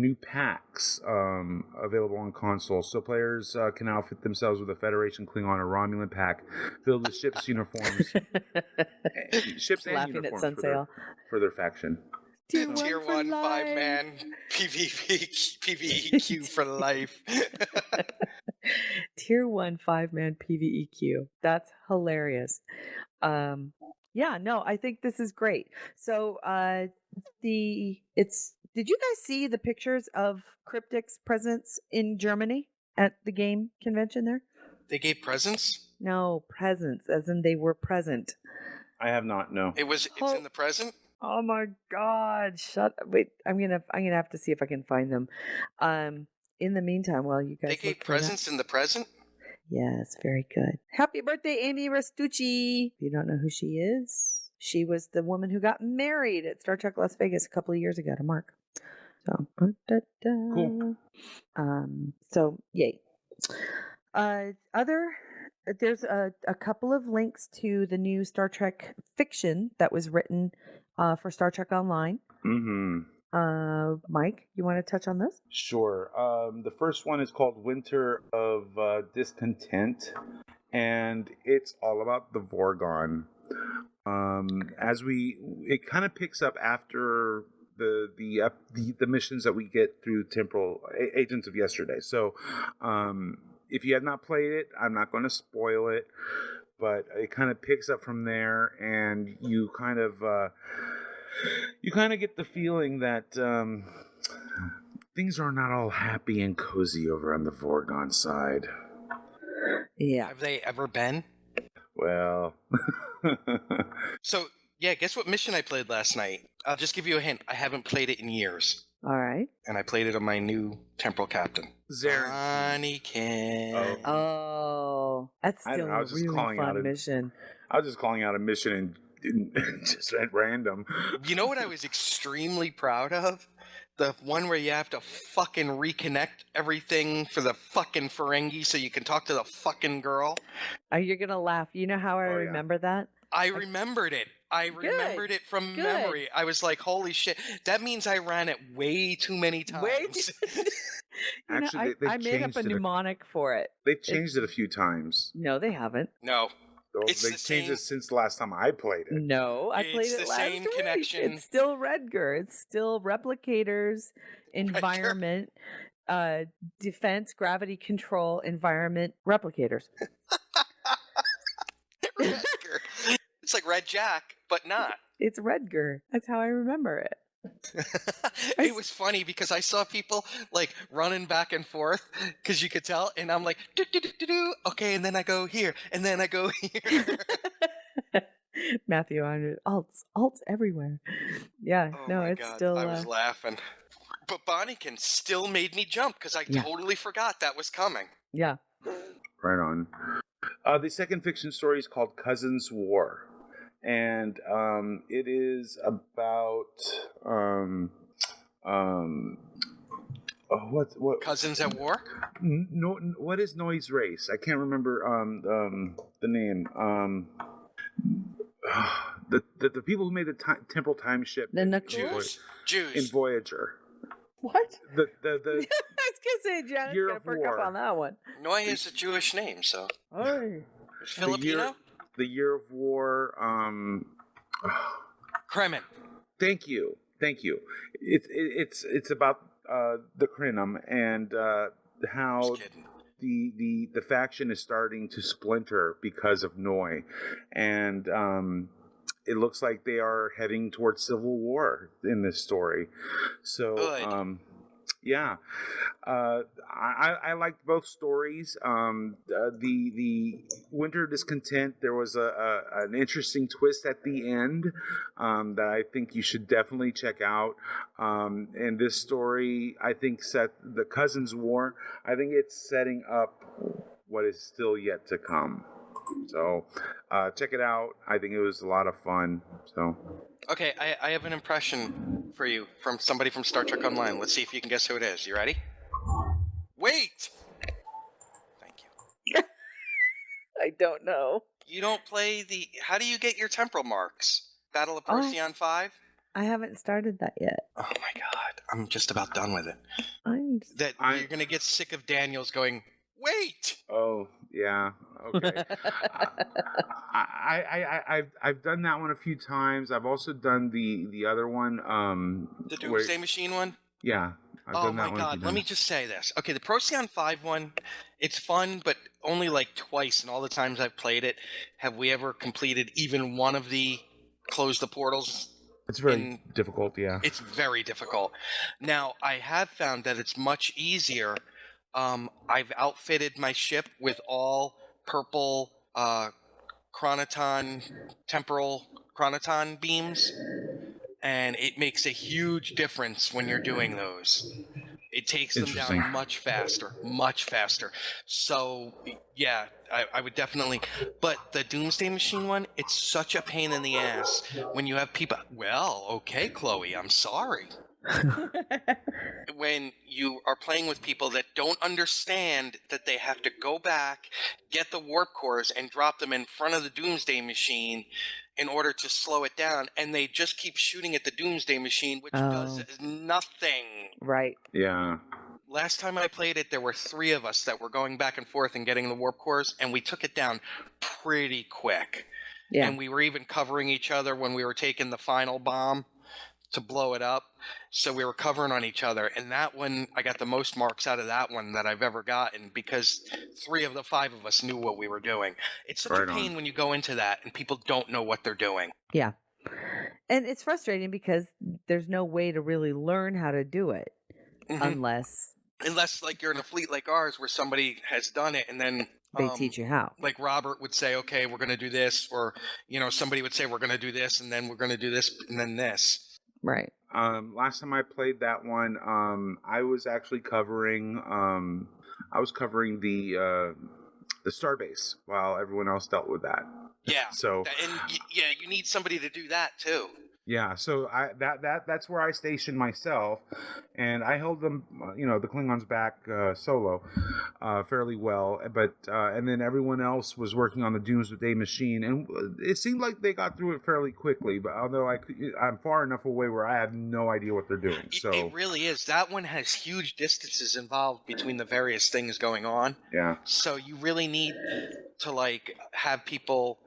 new packs available on console, so players can outfit themselves with a Federation Klingon or Romulan pack filled with ships uniforms, ships and Laughing at uniforms Sunsail. for their faction. Tier Tier for 1 life. 5-man PvEQ for life. Tier 1 5-man PvEQ. That's hilarious. Yeah, no, I think this is great. So did you guys see the pictures of Cryptic's presence in Germany at the game convention there? They gave presents. No, presents, as in they were present. I have not, no. It's in the present. Oh my God! Shut up. Wait, I'm gonna have to see if I can find them. In the meantime, while you guys They gave look for that- presents in the present. Yes, very good. Happy birthday, Amy Restucci. If you don't know who she is, she was the woman who got married at Star Trek Las Vegas a couple of years ago to Mark. So, Cool. So, yay. There's a couple of links to the new Star Trek fiction that was written for Star Trek Online. Mm-hmm. Mike, you want to touch on this? Sure. The first one is called Winter of Discontent, and it's all about the Vorgon. It kind of picks up after the missions that we get through Temporal Agents of Yesterday. So, if you have not played it, I'm not going to spoil it, but it kind of picks up from there, and you kind of get the feeling that things are not all happy and cozy over on the Vorgon side. Yeah. Have they ever been? Well, So Yeah, guess what mission I played last night? I'll just give you a hint. I haven't played it in years. All right. And I played it on my new Temporal Captain. Zaren. Bonniekin. Oh, that's I don't still know, I a was just really calling out fun a- mission. I was just calling out a mission and just at random. You know what I was extremely proud of? The one where you have to fucking reconnect everything for the fucking Ferengi so you can talk to the fucking girl. You're gonna laugh. You know how I Oh, yeah. remember that? I remembered it. I remembered it from memory. I was like, holy shit. That means I ran it way too many times. Way You know, Actually, they've I made up changed a it. mnemonic for it. They've changed it a few times. No, they haven't. No. So It's they've the changed same- it since the last time I played it. No, I It's played it the last same week. connection. It's still Redger. It's still replicators, environment, defense, gravity control, environment, replicators. Redger. It's like Red Jack, but not. It's Redger. That's how I remember it. It was funny because I saw people like running back and forth because you could tell, and I'm like, do, do, do, do, do. Okay, and then I go here, and then I go here. Matthew, alts everywhere. Yeah, Oh no, my it's God, still. I was laughing. But Bonniekin still made me jump because I Yeah. totally forgot that was coming. Yeah. Right on. The second fiction story is called Cousins War. And it is about what Cousins at War? no, what is Noise Race? I can't remember the name. The people who made the temporal time ship The in Nakul? Jews. Voyager. What? The I was gonna say Janet's Year gonna of perk War. up on that one. Noi is a Jewish name, so. Oh. Filipino? the Year of War. Kremen. Thank you. It's about the Krenim and how Just kidding. the faction is starting to splinter because of Noi, and it looks like they are heading towards civil war in this story. So Good. yeah, I liked both stories. The Winter Discontent, there was an interesting twist at the end that I think you should definitely check out. And this story, I think, set the Cousins War. I think it's setting up what is still yet to come. So check it out. I think it was a lot of fun. So. Okay, I have an impression for you from somebody from Star Trek Online. Let's see if you can guess who it is. You ready? Wait! Thank you. I don't know. You don't play the... How do you get your temporal marks? Battle of Oh. Procyon 5? I haven't started that yet. Oh my god, I'm just about done with it. I'm You're gonna get sick of Daniels going, wait! Oh yeah, okay. I've done that one a few times. I've also done the other one. The where- Doomsday Machine one? Yeah, I've Oh done that my one. a few god, let me times. just say this. Okay, the Procyon 5 one, it's fun, but only like twice in all the times I've played it have we ever completed even one of the close the portals. It's very in- difficult. Yeah. It's very difficult. Now, I have found that it's much easier. I've outfitted my ship with all purple temporal chronoton beams, and it makes a huge difference when you're doing those. It takes them Interesting. down much faster. So, yeah, I would definitely. But the Doomsday Machine one, it's such a pain in the ass when you have people. Well, okay, Chloe, I'm sorry. When you are playing with people that don't understand that they have to go back, get the warp cores, and drop them in front of the Doomsday Machine in order to slow it down, and they just keep shooting at the Doomsday Machine, which does nothing. right. Yeah. Last time I played it, there were 3 of us that were going back and forth and getting the warp cores, and we took it down pretty quick. Yeah. And we were even covering each other when we were taking the final bomb to blow it up. So we were covering on each other. And that one, I got the most marks out of that one that I've ever gotten because 3 of the 5 of us knew what we were doing. It's such Right a on. pain when you go into that and people don't know what they're doing. Yeah. And it's frustrating because there's no way to really learn how to do it Mhm. unless Unless like you're in a fleet like ours where somebody has done it and then They teach you how. like Robert would say, okay, we're going to do this, or somebody would say we're going to do this, and then we're going to do this, and then this. Right. Last time I played that one, I was actually covering the Starbase while everyone else dealt with that. Yeah. So you need somebody to do that too. yeah, so that's where I stationed myself, and I held them, the Klingons back solo, fairly well. But and then everyone else was working on the Doomsday Machine, and it seemed like they got through it fairly quickly. But although I'm far enough away where I have no idea what they're doing. So it really is. That one has huge distances involved between the various things going on. yeah. So you really need to like have people.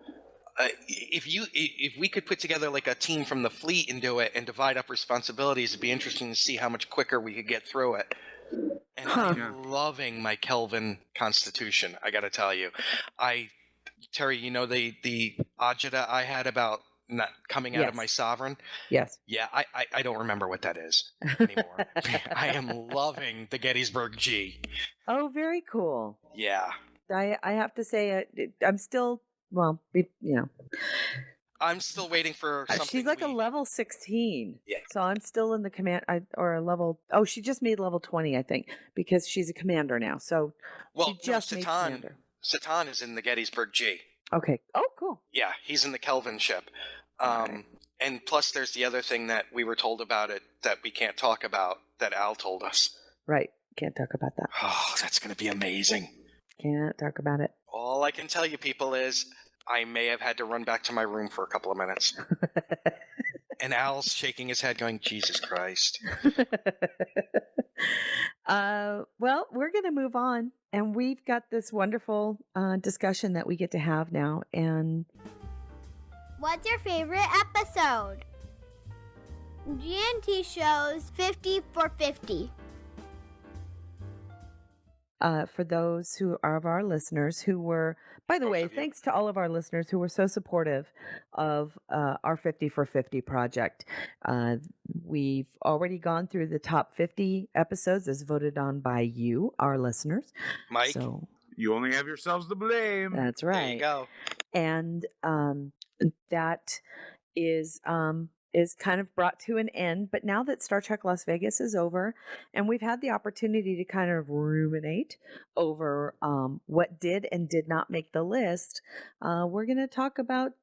If we could put together like a team from the fleet and do it and divide up responsibilities, it'd be interesting to see how much quicker we could get through it. And I'm loving my Kelvin Constitution, I got to tell you. Terry, the agita I had about not coming out of my sovereign? Yes. Yeah, I don't remember what that is anymore. I am loving the Gettysburg G. Oh, very cool. Yeah. I have to say, I'm still, well, I'm still waiting for something. she's like a level 16. Yeah. So I'm still in the command, or a level, oh, she just made level 20, I think, because she's a commander now. So she just made commander. Satan is in the Gettysburg G. Okay. Oh, cool. Yeah, he's in the Kelvin ship. And plus there's the other thing that we were told about it that we can't talk about that Al told us. Right. Can't talk about that. Oh, that's going to be amazing. Can't talk about it. All I can tell you people is I may have had to run back to my room for a couple of minutes. And Al's shaking his head going, Jesus Christ. Well, we're going to move on. And we've got this wonderful discussion that we get to have now. And What's your favorite episode? GNT shows 50 for 50. For those who are of our listeners who were, by the way, thanks to all of our listeners who were so supportive of our 50 for 50 project. We've already gone through the top 50 episodes as voted on by you, our listeners. Mike, So You only have yourselves to blame. that's there you right. go. And that is kind of brought to an end. But now that Star Trek Las Vegas is over, and we've had the opportunity to kind of ruminate over what did and did not make the list, we're going to talk about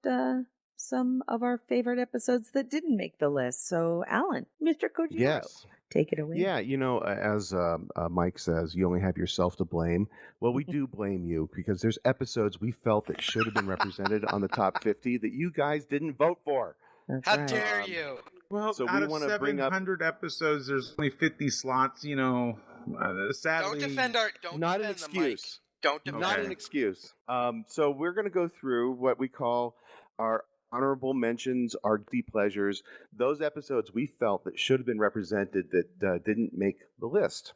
some of our favorite episodes that didn't make the list. So, Alan, Mr. Kojima, Yes. take it away. Yeah, as Mike says, you only have yourself to blame. Well, we do blame you because there's episodes we felt that should have been represented on the top 50 that you guys didn't vote for. That's How right. dare you? Well, So out we of wanna bring up- 700 episodes, there's only 50 slots. Sadly, Don't defend Not an defend them, Mike. excuse. Don't defend Not Okay. an excuse. So we're going to go through what we call our honorable mentions, our guilty pleasures, those episodes we felt that should have been represented that didn't make the list.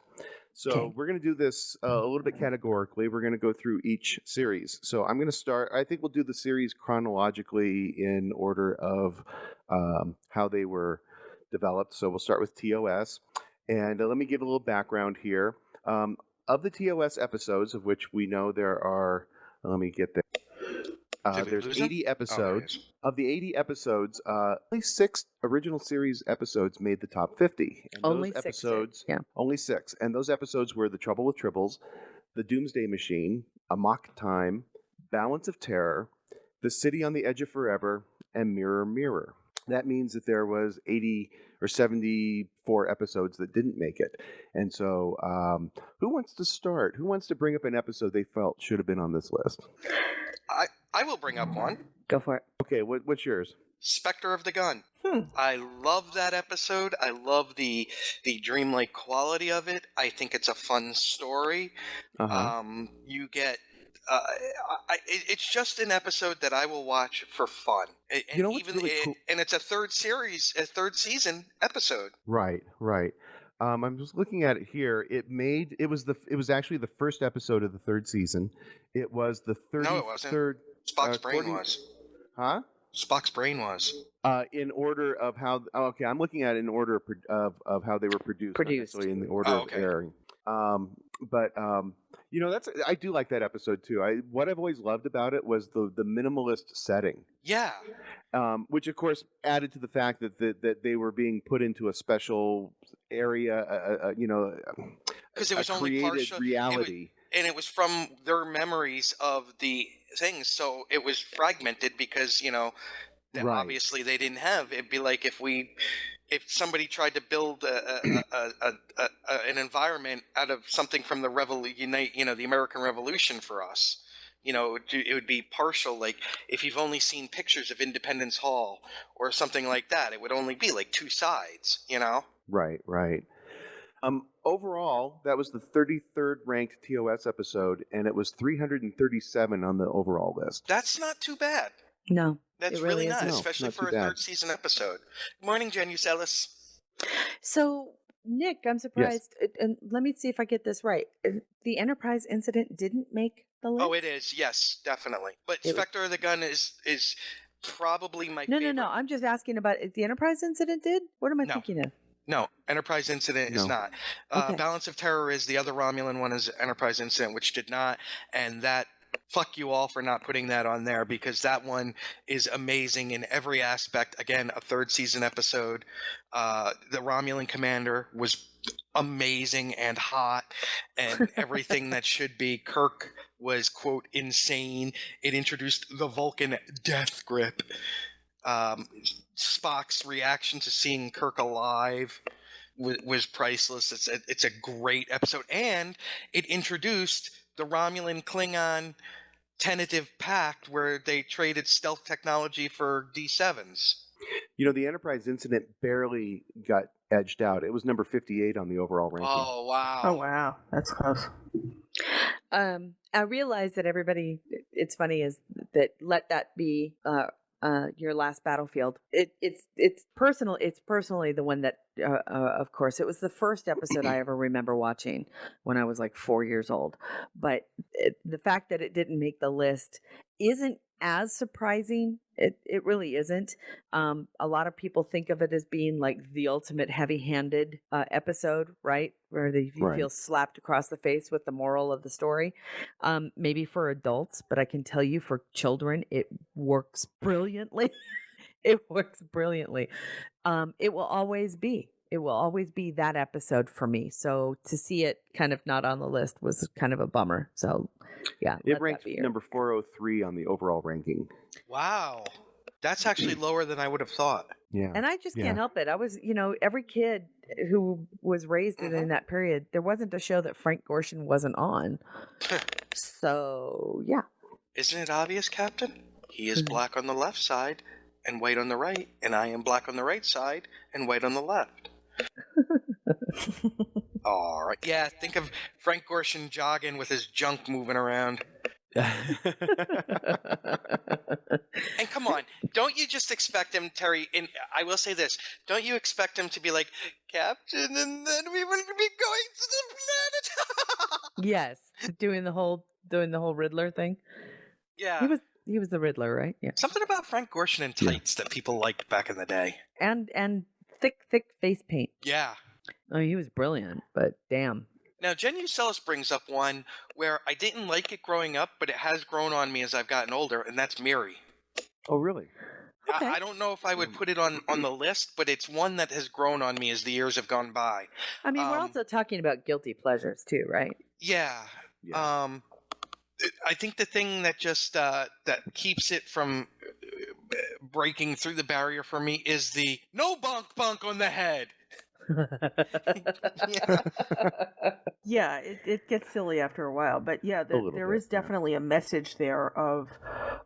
So Okay. we're going to do this a little bit categorically. We're going to go through each series. So I'm going to start. I think we'll do the series chronologically in order of how they were developed. So we'll start with TOS. And let me give a little background here. Of the TOS episodes, of which we know there are, let me get there. Did we There's lose him? 80 Oh, there he episodes. is. Of the 80 episodes, only 6 original series episodes made the top 50. And Only those 6 did, episodes, yeah. only 6. And those episodes were The Trouble with Tribbles, The Doomsday Machine, Amok Time, Balance of Terror, The City on the Edge of Forever, and Mirror Mirror. That means that there was 80 or 74 episodes that didn't make it. And so who wants to start? Who wants to bring up an episode they felt should have been on this list? I will bring up one. Go for it. Okay, what's yours? Spectre of the Gun. Hmm. I love that episode. I love the dreamlike quality of it. I think it's a fun story. Uh-huh. You get. It's just an episode that I will watch for fun. And You know what's really cool? And it's a third season episode. Right. I'm just looking at it here. It was actually the first episode of the third season. It was the 33rd. No, it wasn't. Spock's brain according- was. Huh? Spock's brain was. In order of how? Okay, I'm looking at it in order of how they were produced. Not Produced. necessarily in the order Oh, of okay. airing. But I do like that episode too. What I've always loved about it was the minimalist setting. Yeah. Which of course added to the fact that they were being put into a special area, Because it was only created partial reality. and it was from their memories of the things, so it was fragmented because Right. obviously they didn't have. It'd be like if somebody tried to build an environment out of something from the the American Revolution for us. It would be partial. Like if you've only seen pictures of Independence Hall or something like that, it would only be like two sides. Right. Overall, that was the 33rd ranked TOS episode, and it was 337 on the overall list. That's not too bad. No. That's It really really not, isn't. No, especially not for too a bad. third season episode. Good morning, Jen Ucelis. So, Nick, I'm surprised. And let me see if I get this right. The Enterprise incident didn't make the list? Oh, it is. Yes, definitely. But It- Spectre of the Gun is probably my No, favorite. no. I'm just asking about the Enterprise incident did? What am I No. thinking of? No, Enterprise Incident is No. not. Okay. Balance of Terror is. The other Romulan one is Enterprise Incident, which did not. And that, fuck you all for not putting that on there, because that one is amazing in every aspect. Again, a third season episode. The Romulan commander was amazing and hot and everything that should be. Kirk was, quote, insane. It introduced the Vulcan death grip. Spock's reaction to seeing Kirk alive was priceless. It's a great episode, and it introduced the Romulan Klingon tentative pact where they traded stealth technology for D7s. The Enterprise incident barely got edged out. It was number 58 on the overall ranking. Oh wow! Oh wow, that's close. I realize that everybody, it's funny, is that let that be your last battlefield. It's personal. It's personally the one that, of course, it was the first episode I ever remember watching when I was like 4 years old. But the fact that it didn't make the list isn't as surprising. It really isn't. A lot of people think of it as being like the ultimate heavy-handed episode, right? Where you Right. feel slapped across the face with the moral of the story. Maybe for adults, but I can tell you for children, it works brilliantly. It works brilliantly. It will always be. It will always be that episode for me. So to see it kind of not on the list was kind of a bummer. So yeah, let It that ranked be your- number 403 on the overall ranking. Wow, that's actually lower than I would have thought. Yeah. And I just Yeah. can't help it. I was, every kid who was raised Mhm. in that period, there wasn't a show that Frank Gorshin wasn't on. So yeah. Isn't it obvious, Captain? He is Mhm. black on the left side and white on the right, and I am black on the right side and white on the left. All right. Yeah, think of Frank Gorshin jogging with his junk moving around. And come on, don't you just expect him, Terry? And I will say this: don't you expect him to be like, Captain, and then we will be going to the planet? Yes, doing the whole Riddler thing. Yeah. He was the Riddler, right? Yeah. Something about Frank Gorshin in tights that people liked back in the day. And thick face paint. Yeah. I mean, he was brilliant, but damn. Now, Jen Ucelis brings up one where I didn't like it growing up, but it has grown on me as I've gotten older, and that's Miri. Oh, really? Okay. I don't know if I would put it on the list, but it's one that has grown on me as the years have gone by. I mean, we're Um, also talking about guilty pleasures too, right? Yeah. Yeah. I think the thing that just that keeps it from breaking through the barrier for me is the no bonk on the head. Yeah. Yeah, it gets silly after a while, but yeah, little there bit, is yeah. definitely a message there of,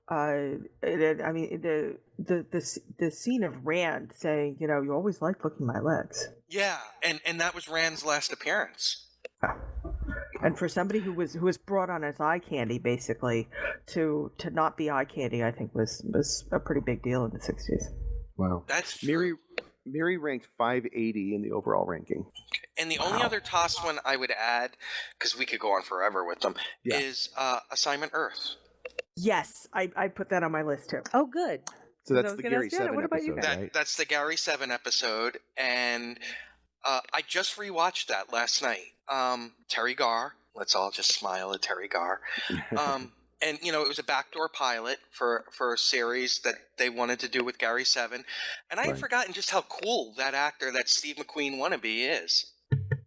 I mean, the scene of Rand saying, you always liked looking at my legs, Yeah, and that was Rand's last appearance. and for somebody who was brought on as eye candy, basically, to not be eye candy, I think was a pretty big deal in the 60s. Wow. That's true. Miri ranked 580 in the overall ranking. And the only other toss one I would add, because we could go on forever with them, Yeah. is Assignment Earth. Yes, I put that on my list too. Oh, good. So I that's was the gonna Gary ask Janet, 7 what about you episode, guys? right? That's the Gary 7 episode, and I just rewatched that last night. Terry Garr. Let's all just smile at Terry Garr. And it was a backdoor pilot for a series that they wanted to do with Gary Seven, and I had Right. forgotten just how cool that actor, that Steve McQueen wannabe, is.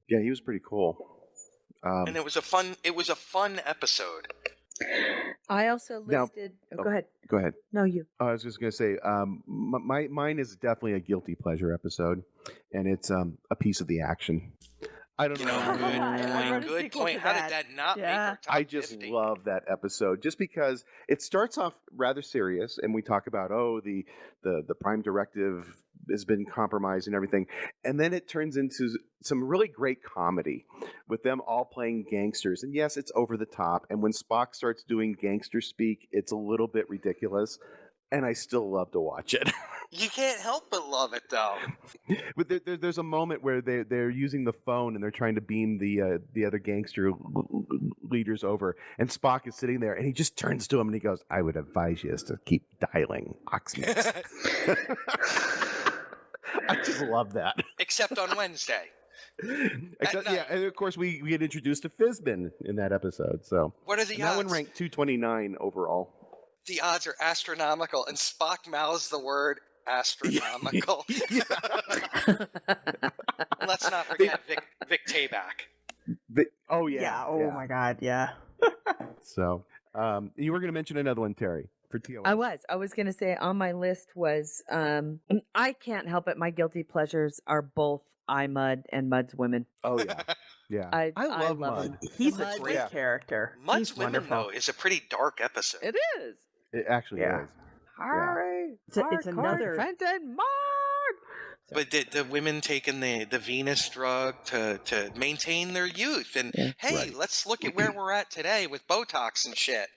Yeah, he was pretty cool. And it was a fun episode. I also Now- listed. Go ahead. Go ahead. No, you. I was just going to say, mine is definitely a guilty pleasure episode, and it's a piece of the action. I don't know. I wrote a Good sequel point. to How that. did that not make Yeah. our top I just 50? love that episode just because it starts off rather serious, and we talk about the Prime Directive has been compromised and everything, and then it turns into some really great comedy with them all playing gangsters. And yes, it's over the top, and when Spock starts doing gangster speak, it's a little bit ridiculous, and I still love to watch it. You can't help but love it, though. But there's a moment where they're using the phone and they're trying to beam the other gangster leaders over, and Spock is sitting there and he just turns to him and he goes, "I would advise you to keep dialing Oxmix." I just love that. Except on Wednesday. Except, night. yeah, and of course we get introduced to Fizbin in that episode. So What are the and that one odds? ranked 229 overall. The odds are astronomical, and Spock mouths the word astronomical. Let's not forget Vic Tayback. Oh yeah. Yeah. Oh my God. Yeah. So you were going to mention another one, Terry, for TOS. I was going to say on my list was I can't help it. My guilty pleasures are both iMud and Mud's Women. Oh yeah. Yeah. I love love Mud. 'em. He's Mud- a great Yeah. character. Mud's He's Women, wonderful. though, is a pretty dark episode. It is. It actually Yeah. is. Hurry! It's another- Fenton Mud. But the women taking the Venus drug to maintain their youth. And, Yeah. hey, Right. let's look at where we're at today with Botox and shit.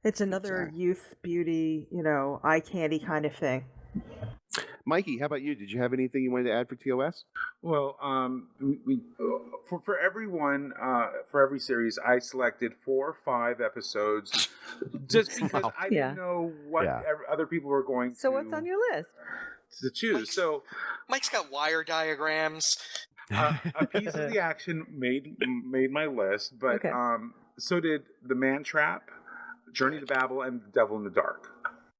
It's another youth, beauty, eye candy kind of thing. Mikey, how about you? Did you have anything you wanted to add for TOS? Well, we for everyone for every series, I selected 4 or 5 episodes, just because I Yeah. didn't know what Yeah. other people were going So to what's on your list? to choose. So Mike's got wire diagrams. a piece of the action made my list, but Okay. so did The Man Trap, Journey to Babel, and The Devil in the Dark.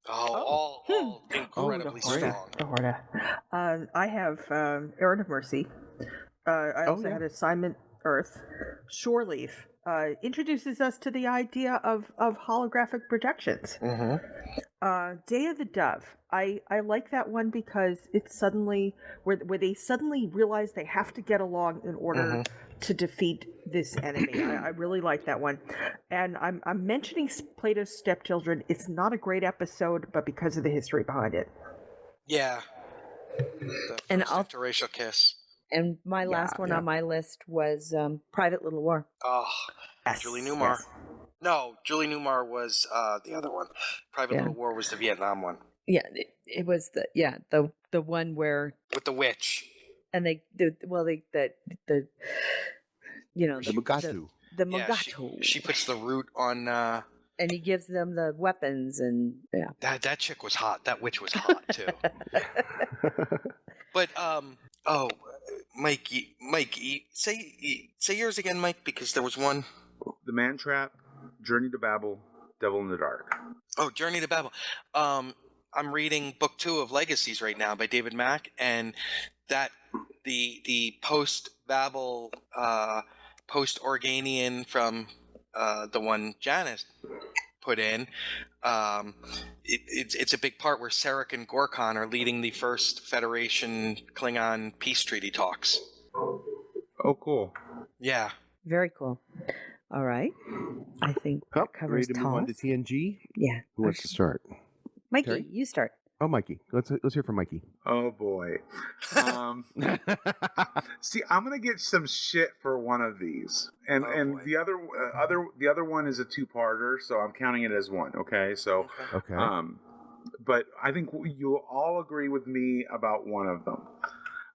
All incredibly the Horda. strong. The Horda. I have Errand of Mercy. I also yeah. had Assignment Earth. Shore Leave introduces us to the idea of holographic projections. Day of the Dove. I like that one because it's suddenly where they suddenly realize they have to get along in order to defeat this enemy. I really like that one. And I'm mentioning Plato's Stepchildren. It's not a great episode, but because of the history behind it. Yeah. The And first I'll- interracial kiss. And my last one yeah. on my list was Private Little War. Oh, Yes, Julie Newmar. yes. No, Julie Newmar was the other one. Private Yeah. Little War was the Vietnam one Yeah, it was the one where with the witch. and the you know The Mugatu. the Yeah, Mugato. she puts the root on. And he gives them the weapons and yeah. That chick was hot. That witch was hot too. But Mike, say yours again, Mike, because there was one. The Man Trap, Journey to Babel, Devil in the Dark. Oh, Journey to Babel. I'm reading book 2 of Legacies right now by David Mack, and that the post Babel, post Organian from the one Janice put in. It's a big part where Sarek and Gorkon are leading the first Federation Klingon peace treaty talks. Oh, cool. Yeah. Very cool. All right. I think Oh, that covers ready to move on to Toss. TNG? Yeah. Who wants to start? Mikey, Terry? you start. Oh, Mikey. Let's hear from Mikey. Oh boy. See, I'm gonna get some shit for one of these, and Oh, boy. the other one is a 2-parter, so I'm counting it as one. Okay, so Okay. but I think you'll all agree with me about one of them.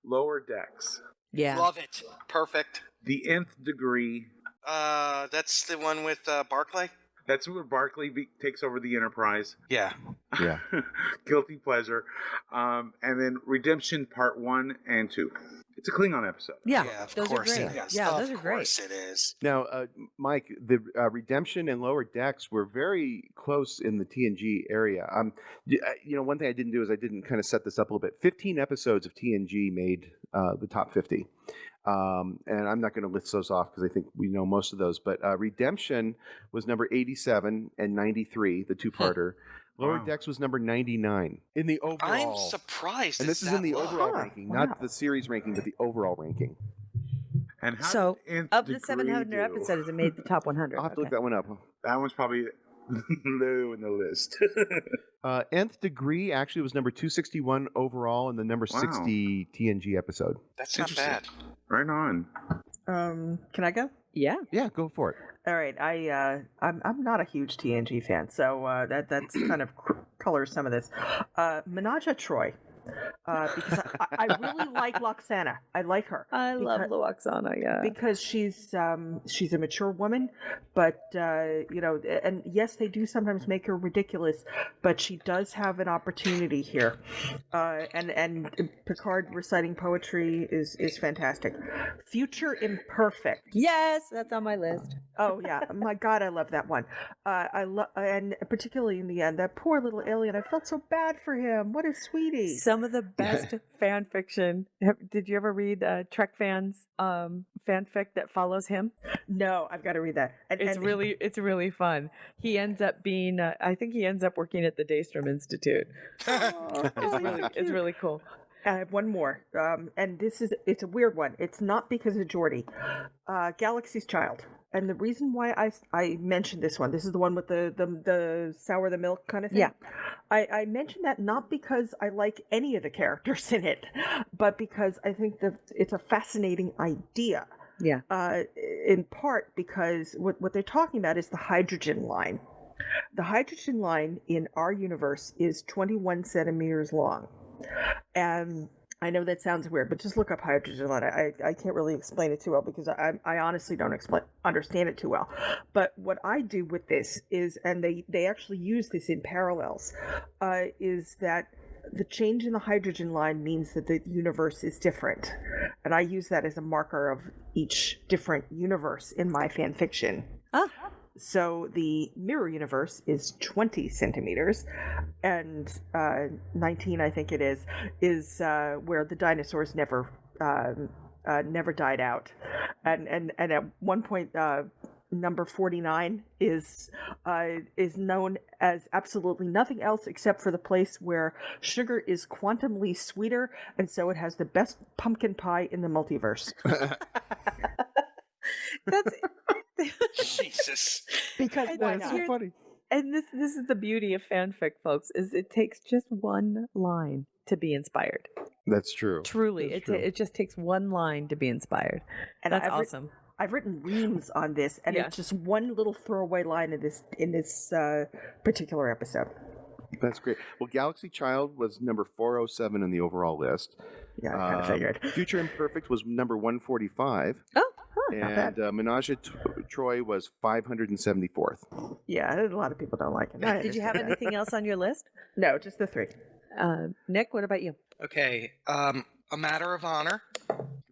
Lower Decks, Yeah. Love it. Perfect. The Nth Degree. That's the one with Barclay? That's where Barclay takes over the Enterprise. Yeah. Yeah. Guilty pleasure. And then Redemption Part 1 and 2. It's a Klingon episode. Yeah, of those course are it great. is. Yeah, of those are great. course it is. Now, Mike, the Redemption and Lower Decks were very close in the TNG area. One thing I didn't do is I didn't kind of set this up a little bit. 15 episodes of TNG made the top 50. And I'm not going to list those off because I think we know most of those. But Redemption was number 87 and 93, the two-parter. Lower Wow. Decks was number 99 in the overall. I'm surprised. And it's this is in that the low. overall Huh, ranking, wow. not the series ranking, but the overall ranking. And how So, did Nth of the Degree 700 do? episodes, it made the top 100. I'll have to look Okay. that one up. That one's probably low in the list. Nth Degree actually was number 261 overall and the number Wow. 60 TNG episode. That's not Interesting. bad. Right on. Can I go? Yeah. Yeah, go for it. All right, I'm not a huge TNG fan, so that's kind of colors some of this. Menage a Troy, because I really like Loxana. I like her. I love Because- Loxana, yeah. because she's a mature woman, but and yes, they do sometimes make her ridiculous, but she does have an opportunity here, and Picard reciting poetry is fantastic. Future Imperfect. Yes, that's on my list. Oh yeah, my God, I love that one. I love, and particularly in the end, that poor little alien. I felt so bad for him. What a sweetie. Some of the best fan fiction. Did you ever read Trek fans fanfic that follows him? No, I've got to read that. It's really fun. He ends up being I think he ends up working at the Daystrom Institute. It's really cool. I have one more, and it's a weird one. It's not because of Geordi. Galaxy's Child. And the reason why I mentioned this one, this is the one with the sour the milk kind of thing. Yeah. I mentioned that not because I like any of the characters in it, but because I think that it's a fascinating idea. Yeah. In part because what they're talking about is the hydrogen line. The hydrogen line in our universe is 21 centimeters long. And I know that sounds weird, but just look up hydrogen line. I can't really explain it too well because I honestly don't understand it too well. But what I do with this is, and they actually use this in parallels, is that the change in the hydrogen line means that the universe is different. And I use that as a marker of each different universe in my fan fiction. Ah. So the mirror universe is 20 centimeters, and 19, I think it is where the dinosaurs never died out, and at one point, number 49 is known as absolutely nothing else except for the place where sugar is quantumly sweeter, and so it has the best pumpkin pie in the multiverse. That's Jesus. Because And why that's not? so funny. And this is the beauty of fanfic, folks, is it takes just one line to be inspired. That's true. Truly, That's true. it just takes one line to be inspired. And That's I've awesome. I've written reams on this, and Yeah. it's just one little throwaway line in this particular episode. That's great. Well, Galaxy Child was number 407 in the overall list. Yeah, I kind of figured. Future Imperfect was number 145. Oh, not bad. And Menage a Troy was 574th. Yeah, a lot of people don't like it. I did you have understand that. anything else on your list? No, just the three. Nick, what about you? Okay. A Matter of Honor.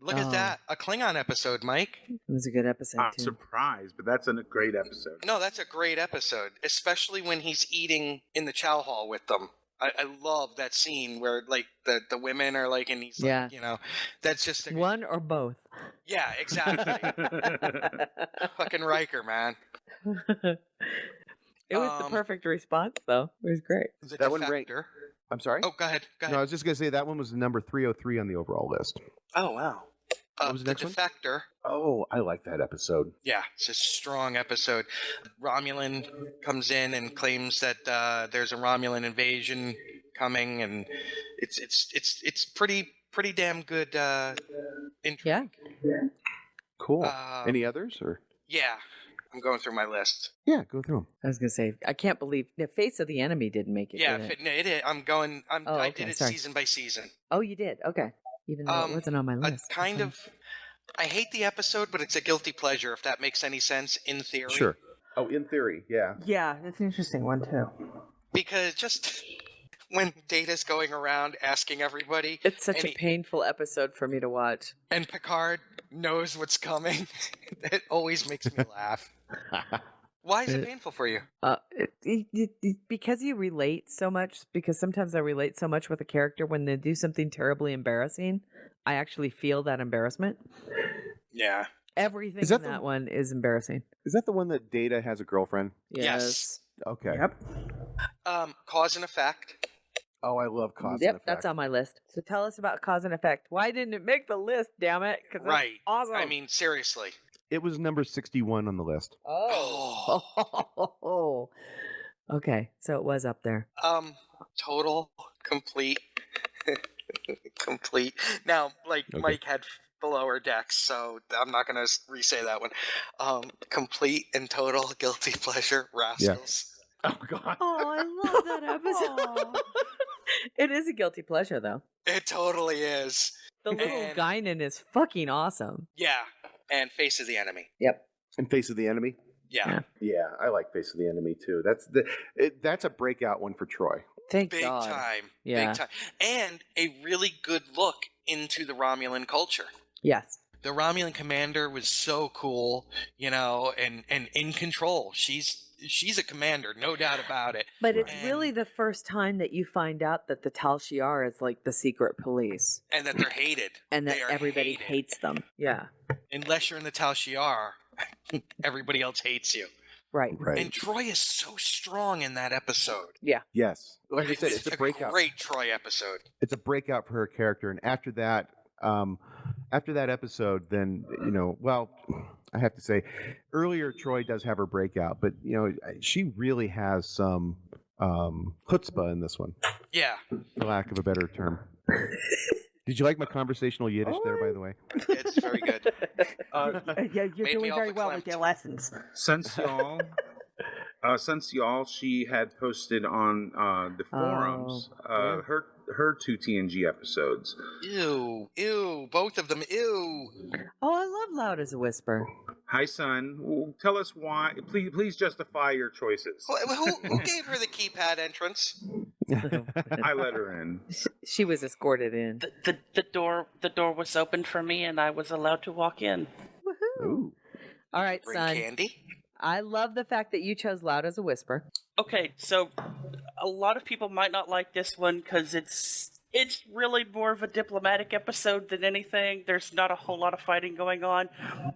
Look Oh. at that. A Klingon episode, Mike. It was a good episode I'm too. surprised, but that's a great episode. No, that's a great episode, especially when he's eating in the chow hall with them. I love that scene where like the women are like, and he's like, Yeah. you know, that's just a, One or both. yeah, exactly. Fucking Riker, man. It was the perfect response, though. It was great. The That one ranked- Defector. I'm sorry? Oh, go ahead. Go ahead. No, I was just going to say that one was number 303 on the overall list. Oh, wow. What was the next one? Defector. Oh, I like that episode. Yeah, it's a strong episode. Romulan comes in and claims that there's a Romulan invasion coming, and it's pretty damn good intrigue. Yeah. Cool. Um, Any others? Or Yeah, I'm going through my list. yeah, go through them. I was gonna say, I can't believe the Face of the Enemy didn't make it. Yeah, did it? it is. Oh, I okay, did it sorry. season by season. Oh, you did. Okay, even though it wasn't on my A list. kind Okay. of. I hate the episode, but it's a guilty pleasure, if that makes any sense in theory. Sure. Oh, in theory, yeah. Yeah, that's an interesting one too. Because just when Data's going around asking everybody, It's such and a painful episode for me to watch. and Picard knows what's coming. It always makes me laugh. Why is it painful for you? Because you relate so much. Because sometimes I relate so much with a character when they do something terribly embarrassing. I actually feel that embarrassment. Yeah. Everything Is that in the- that one is embarrassing. Is that the one that Data has a girlfriend? Yes. Okay. Yep. Cause and effect. Oh, I love cause Yep, and effect. that's on my list. So tell us about cause and effect. Why didn't it make the list? Damn it! Because Right. awesome. I mean, seriously. It was number 61 on the list. Oh. Okay, so it was up there. Total, complete, complete. Now, like Okay. Mike had the lower decks, so I'm not gonna re-say that one. Complete and total guilty pleasure, Rascals. Oh, God. Oh, I love that episode. It is a guilty pleasure, though. It totally is. The little And- Guinan is fucking awesome. Yeah, and Face of the Enemy. Yep. And Face of the Enemy? Yeah, Yeah, I like Face of the Enemy, too. That's a breakout one for Troy. Thank big God. time. Yeah. Big time. And a really good look into the Romulan culture. Yes. The Romulan commander was so cool, and in control. She's a commander, no doubt about it. But it's And- really the first time that you find out that the Tal Shiar is like the secret police And that they're hated. and that They are everybody hated. hates them. Yeah. Unless you're in the Tal Shiar, everybody else hates you. Right. Right. And Troy is so strong in that episode. Yes. Like I said, it's a breakout. Great Troy episode. It's a breakout for her character. And after that episode, then, well, I have to say, earlier Troy does have her breakout, but, she really has some chutzpah in this one, Yeah, for lack of a better term. Did you like my conversational Yiddish there, by the way? it's very good. Yeah, you're Made me doing all very well with verklempt. your lessons. Since y'all, she had posted on the forums yeah. her two TNG episodes. Ew, both of them, ew. Oh, I love Loud as a Whisper. Hi, son. Tell us why. Please justify your choices. Who gave her the keypad entrance? I let her in. She was escorted in. The door was opened for me, and I was allowed to walk in. Woohoo. Ooh. All right, Bring son. candy? I love the fact that you chose Loud as a Whisper. Okay, so a lot of people might not like this one because it's really more of a diplomatic episode than anything. There's not a whole lot of fighting going on,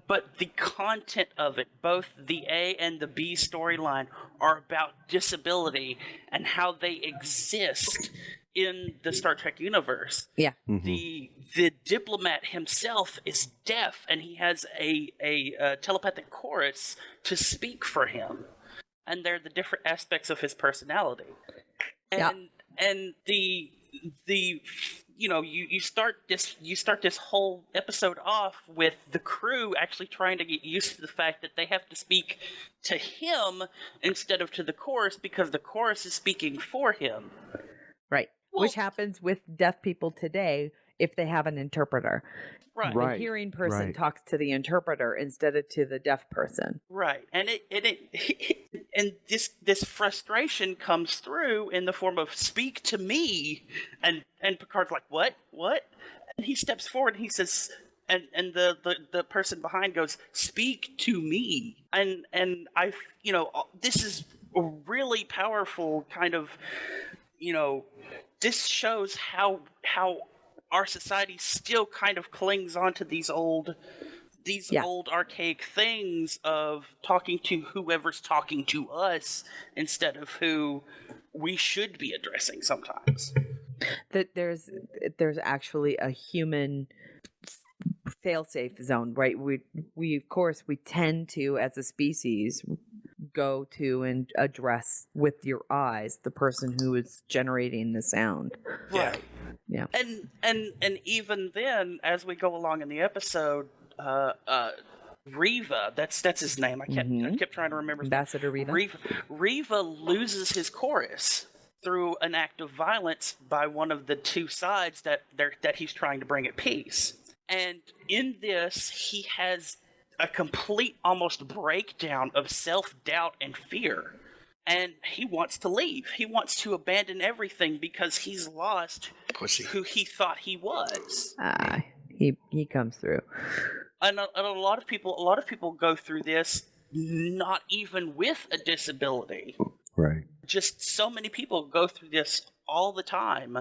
but the content of it, both the A and the B storyline, are about disability and how they exist in the Star Trek universe. Yeah. Mhm. The diplomat himself is deaf, and he has a telepathic chorus to speak for him, and they're the different aspects of his personality. Yeah. And the you start this whole episode off with the crew actually trying to get used to the fact that they have to speak to him instead of to the chorus because the chorus is speaking for him. Right. Well- Which happens with deaf people today if they have an interpreter. Right. The Right. hearing person right. talks to the interpreter instead of to the deaf person. Right, and and this frustration comes through in the form of "speak to me," and Picard's like, "What? And he steps forward and he says, and the person behind goes, "Speak to me," and I, this is a really powerful kind of, this shows how our society still kind of clings on to these old archaic things of talking to whoever's talking to us instead of who we should be addressing sometimes. That there's actually a human fail-safe zone, right? We of course we tend to, as a species, go to and address with your eyes the person who is generating the sound. Yeah. Yeah. And even then, as we go along in the episode, Riva, that's his name. I kept trying to remember his name. Ambassador Rita. Riva loses his chorus through an act of violence by one of the two sides that he's trying to bring at peace. And in this, he has a complete, almost breakdown of self-doubt and fear. and he wants to leave. He wants to abandon everything because he's lost Pussy. who he thought he was. He comes through. And a lot of people go through this not even with a disability. Right. Just so many people go through this all the time,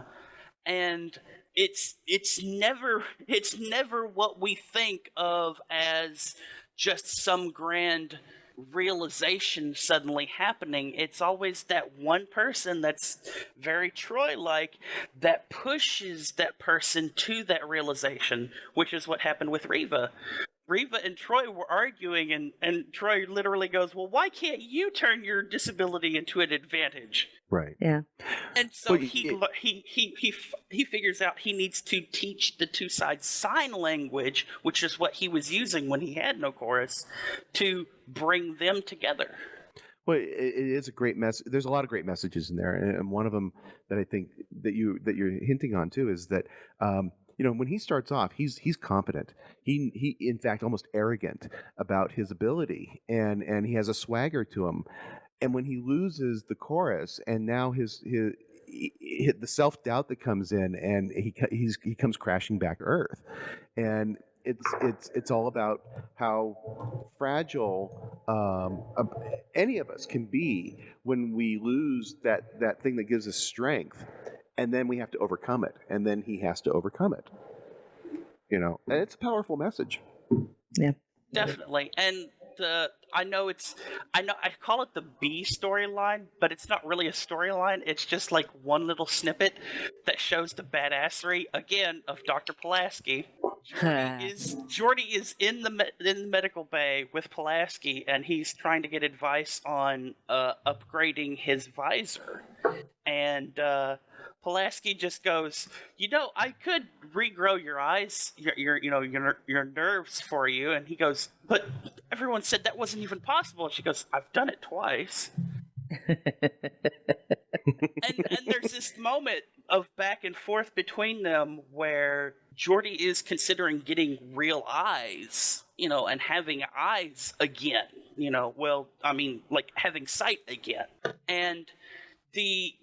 and it's never what we think of as just some grand realization suddenly happening. It's always that one person that's very Troy-like that pushes that person to that realization, which is what happened with Reva. Reva and Troy were arguing, and Troy literally goes, well, why can't you turn your disability into an advantage? Right. Yeah. And so he figures out he needs to teach the two sides sign language, which is what he was using when he had no chorus, to bring them together. Well, it is a great message. There's a lot of great messages in there, and one of them that I think that you're hinting on too is that when he starts off, he's competent. He in fact almost arrogant about his ability, and he has a swagger to him. And when he loses the chorus, and now the self-doubt that comes in, and he comes crashing back to earth, and it's all about how fragile any of us can be when we lose that thing that gives us strength, and then we have to overcome it, and then he has to overcome it. And it's a powerful message. Yeah, definitely. And I call it the B storyline, but it's not really a storyline. It's just like one little snippet that shows the badassery again of Dr. Pulaski. Jordy is in the medical bay with Pulaski, and he's trying to get advice on upgrading his visor. And Pulaski just goes, I could regrow your eyes, your nerves for you. And he goes, but everyone said that wasn't even possible. And she goes, I've done it twice. and there's this moment of back and forth between them where Jordy is considering getting real eyes, and having eyes again, like having sight again. And the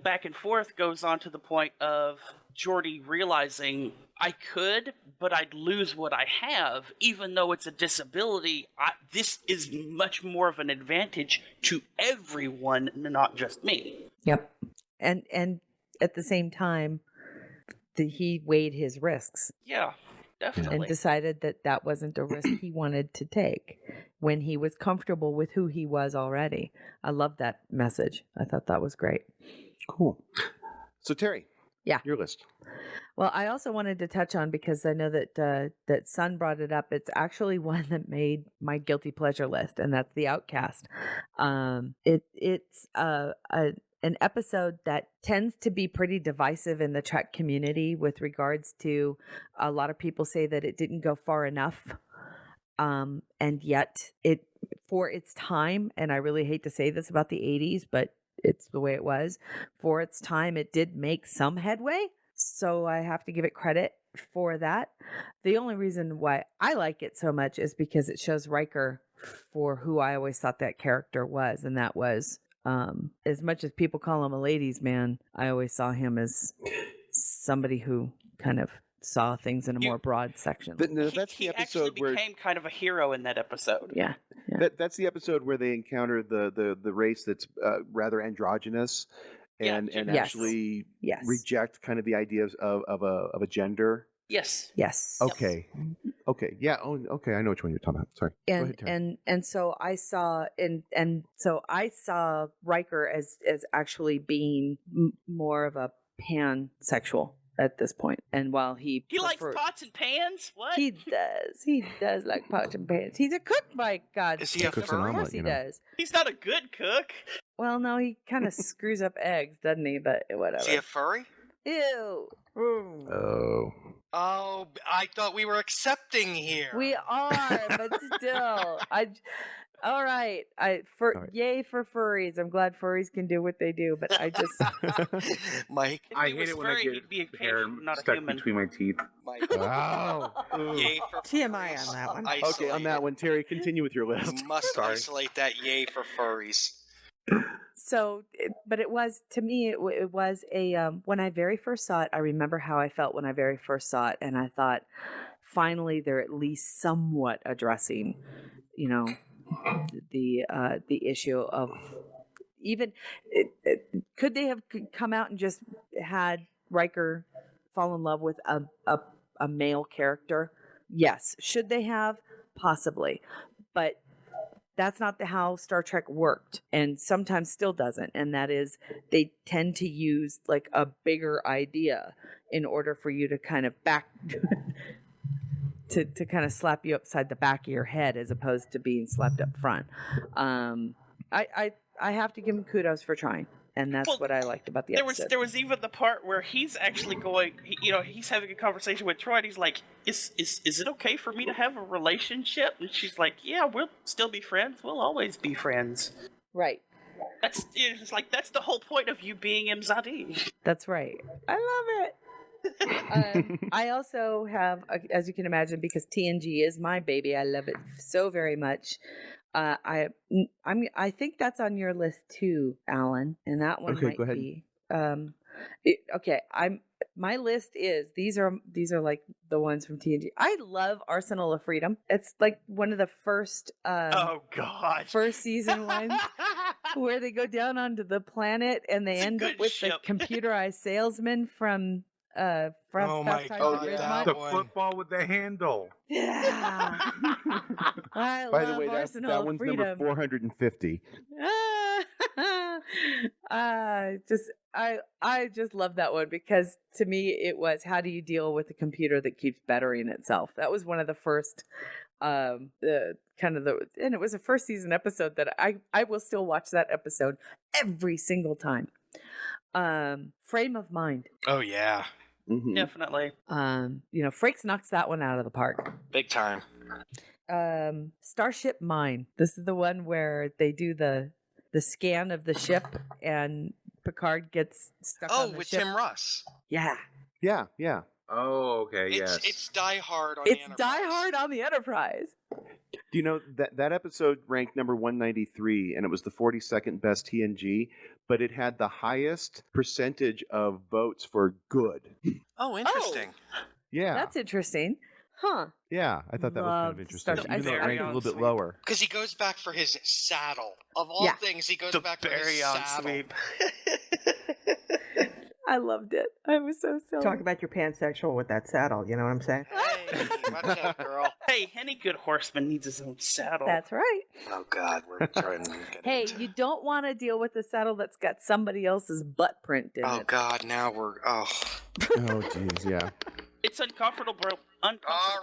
back and forth goes on to the point of Jordy realizing, I could, but I'd lose what I have. Even though it's a disability, this is much more of an advantage to everyone, not just me. Yep. And at the same time, he weighed his risks. Yeah, definitely. And decided that wasn't a risk he wanted to take when he was comfortable with who he was already. I love that message. I thought that was great. Cool. So Terry, yeah, your list. Well, I also wanted to touch on, because I know that Sun brought it up. It's actually one that made my guilty pleasure list, and that's The Outcast. It's an episode that tends to be pretty divisive in the Trek community with regards to, a lot of people say that it didn't go far enough. And yet it, for its time, and I really hate to say this about the 80s, but it's the way it was, for its time, it did make some headway. So I have to give it credit for that. The only reason why I like it so much is because it shows Riker for who I always thought that character was. And that was, as much as people call him a ladies' man, I always saw him as somebody who kind of saw things in a more broad section. That's he the episode actually became kind of a hero in that episode. Yeah. That's the episode where they encounter the race that's rather androgynous, and actually reject kind of the ideas of a gender. Yes. Okay. Okay. Yeah. Oh, okay. I know which one you're talking about. Sorry. Go ahead, Terry. And so I saw Riker as actually being more of a pansexual at this point. And while he likes pots and pans, what? He does like pots and pans. He's a cook, by God. Is he a Of course he does. He's not a good cook. Well, no, he kind of screws up eggs, doesn't he? But whatever. Is he a furry? Ew. Oh. Oh, I thought we were accepting here. We are, but still, all right. Yay for furries. I'm glad furries can do what they do, but I just Mike, I hate it when I get hair stuck between my teeth. Mike. Wow. Yay for TMI on that one. Okay, on that one, Terry, continue with your list. You must isolate that yay for furries. So, but it was to me. It was a when I very first saw it. I remember how I felt when I very first saw it, and I thought, finally, they're at least somewhat addressing, you know, the issue of even could they have come out and just had Riker fall in love with a male character? Yes. Should they have? Possibly, but that's not how Star Trek worked, and sometimes still doesn't. And that is, they tend to use like a bigger idea in order for you to kind of back to kind of slap you upside the back of your head as opposed to being slapped up front. I have to give him kudos for trying, and that's Well, what I liked about the episode. There was even the part where he's actually going, he's having a conversation with Troy, and he's like, is it okay for me to have a relationship? And she's like, yeah, we'll still be friends. We'll always be friends. Right. It's like, that's the whole point of you being Mzadi. That's right. I love it. I also have, as you can imagine, because TNG is my baby, I love it so very much. I think that's on your list too, Alan, and that one Okay, might go ahead. be. Okay, my list is these are like the ones from TNG. I love Arsenal of Freedom. It's like one of the first Oh, God. first season ones where they go down onto the planet and they It's a end up good with ship. the computerized salesman from Oh my Fast God, Times at that The Ridgemont. one. football with the handle. Yeah. I By the love way, that Arsenal of one's Freedom. number 450. I just love that one because to me it was, how do you deal with a computer that keeps bettering itself? That was one of the first and it was a first season episode that I will still watch that episode every single time. Frame of Mind. Oh yeah, Mhm. Definitely. Frakes knocks that one out of the park. big time. Starship Mine. This is the one where they do the scan of the ship and Picard gets stuck Oh, on the with ship. Tim Russ. Yeah. Yeah, yeah. Oh, okay, yes. It's Die Hard on It's the Die Enterprise. Hard on the Enterprise. Do you know that episode ranked number 193, and it was the 42nd best TNG, but it had the highest percentage of votes for good. Oh, interesting. Yeah, That's interesting. Huh. yeah. I thought that was kind of Loved interesting, Starship- even though it ranked a little bit Sweep. lower. Because he goes back for his saddle. Of all Yeah. things, he goes The back for his Baryon saddle. sweep. I loved it. I was so silly. Talk about your pansexual with that saddle. You know what I'm saying? Hey, watch out, girl. Hey, any good horseman needs his own saddle. That's right. Oh God, we're trying to get Hey, into- you don't want to deal with a saddle that's got somebody else's butt print in Oh it. God, now we're Oh, jeez, yeah. It's uncomfortable All to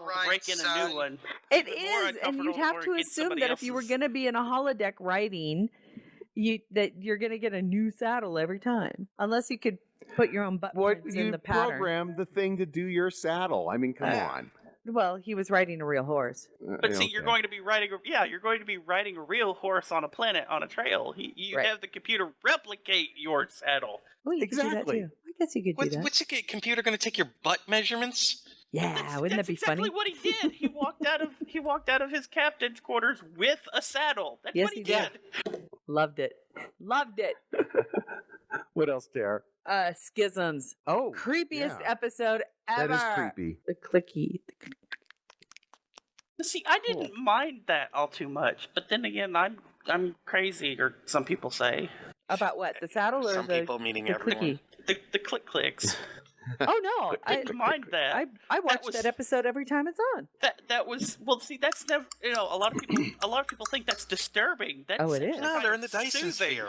right, break in a son. new one. It Even more is, and you'd uncomfortable have to to break in assume somebody that if you were else's. going to be in a holodeck riding, that you're going to get a new saddle every time, unless you could put your own butt What prints in you the pattern. programmed the thing to do your saddle? I mean, come on. Well, he was riding a real horse. But see, you're going to be riding. You're going to be riding a real horse on a planet on a trail. You Right. have the computer replicate your saddle. Well, you could do Exactly. that too. I guess you could do that. What's the computer going to take your butt measurements? Yeah, wouldn't that That's be exactly funny? what he did. He walked out of his captain's quarters with a saddle. That's Yes, what he he did. Loved it. Loved it. What else, Tara? Schisms. Oh, Creepiest yeah. episode ever. That is creepy. The clicky. See, I didn't mind that all too much, but then again, I'm crazy, or some people say. About what? The saddle or Some the, people meaning the everyone. clicky? The click clicks. Oh no, I didn't mind that. I watch was- that episode every time it's on. That was, well. See, that's never. A lot of people think that's disturbing. That's Oh, it is. actually No, kind they're of in the Dyson soothing. sphere.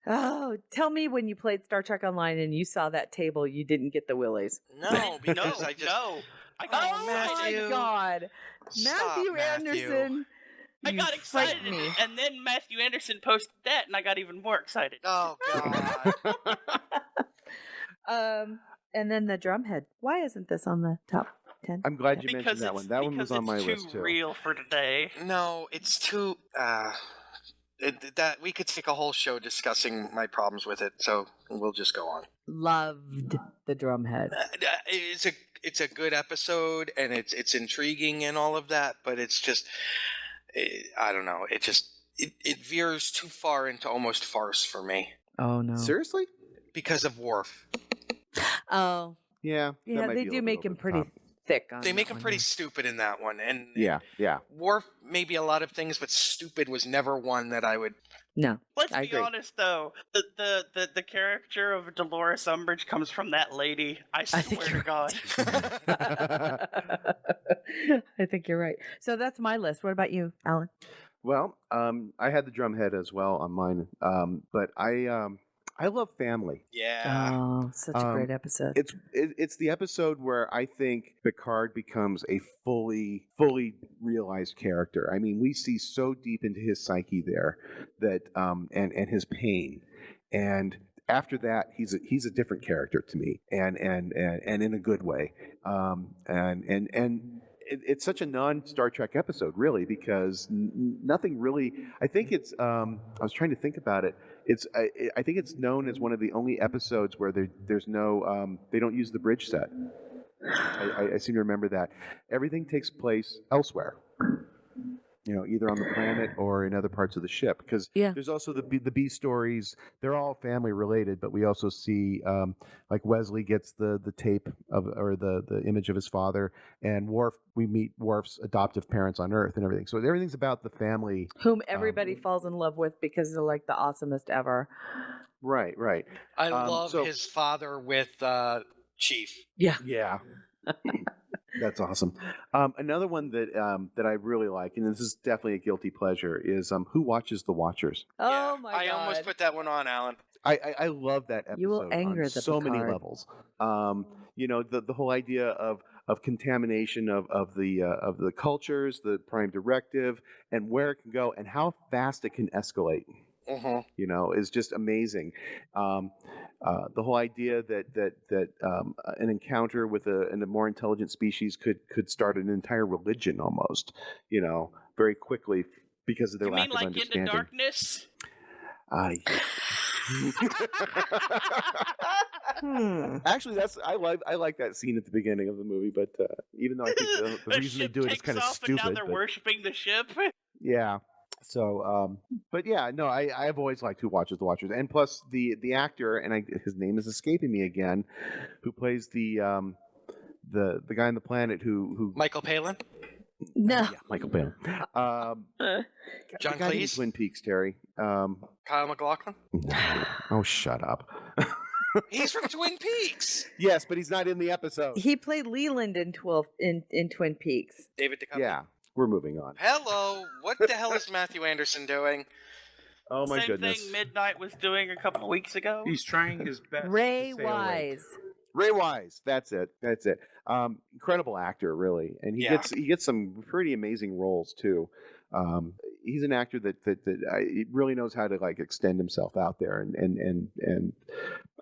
Oh, tell me when you played Star Trek Online and you saw that table, you didn't get the willies. No, because I just No, I got Oh excited. my God, Stop, Matthew Anderson! I you got excited, frightened me. and then Matthew Anderson posted that, and I got even more excited. Oh God. And then the drumhead. Why isn't this on the top 10? I'm glad you Because mentioned that one. That one was on my it's list too too. real for today. No, it's too. That we could take a whole show discussing my problems with it, so we'll just go on. Loved the drumhead. It's a good episode, and it's intriguing and all of that, but it's just I don't know. it veers too far into almost farce for me Oh no. Seriously? because of Worf. Oh Yeah. that yeah, might they be a do little make bit him over the pretty top. thick. On They make that him one, pretty yeah. stupid in that one, and Yeah. Worf maybe a lot of things, but stupid was never one that I would. No. Let's I be agree. honest, though. The character of Dolores Umbridge comes from that lady. I think swear to you're God. I think you're right. So that's my list. What about you, Alan? Well, I had the drumhead as well on mine, but I love family. Yeah. Oh, such a great episode. It's the episode where I think Picard becomes a fully realized character. I mean, we see so deep into his psyche there that and his pain, and after that he's a different character to me, and in a good way. It's such a non-Star Trek episode, really, because nothing really. I think it's. I was trying to think about it. I think it's known as one of the only episodes where there's no. They don't use the bridge set. I seem to remember that. Everything takes place elsewhere. Either on the planet or in other parts of the ship. Because there's also the B stories. They're all family related, but we also see like Wesley gets the tape or the image of his father, and Worf. We meet Worf's adoptive parents on Earth and everything. So everything's about the family, whom everybody falls in love with because they're like the awesomest ever. Right. I love his father with Chief. Yeah. That's awesome. Another one that I really like, and this is definitely a guilty pleasure, is Who Watches the Watchers? Oh my God! I almost put that one on, Alan. I love that episode. You will anger on the so many Picard. levels. The whole idea of contamination of the cultures, the Prime Directive, and where it can go, and how fast it can escalate. Is just amazing. The whole idea that an encounter with a more intelligent species could start an entire religion almost, very quickly because of their You lack mean of like understanding. Into Darkness? Actually, I like that scene at the beginning of the movie, but even though I think the reason they do it is kind of stupid. And now they're but- worshiping the ship. Yeah. So, but yeah, no, I've always liked Who Watches the Watchers, and plus the actor, and his name is escaping me again, who plays the guy on the planet who Michael Palin. No. yeah, Michael Palin. John The guy who did Cleese. Twin Peaks, Terry. Kyle MacLachlan. Oh, shut up. He's from Twin Peaks. Yes, but he's not in the episode. He played Leland in Twin Peaks. David Duchovny. Yeah, we're moving on. Hello. What the hell is Matthew Anderson doing? Oh my Same goodness. thing Midnight was doing a couple of weeks ago. He's trying his best. Ray to stay awake. Wise. Ray Wise, that's it. Incredible actor, really, and he gets some pretty amazing roles too. He's an actor that he really knows how to like extend himself out there, and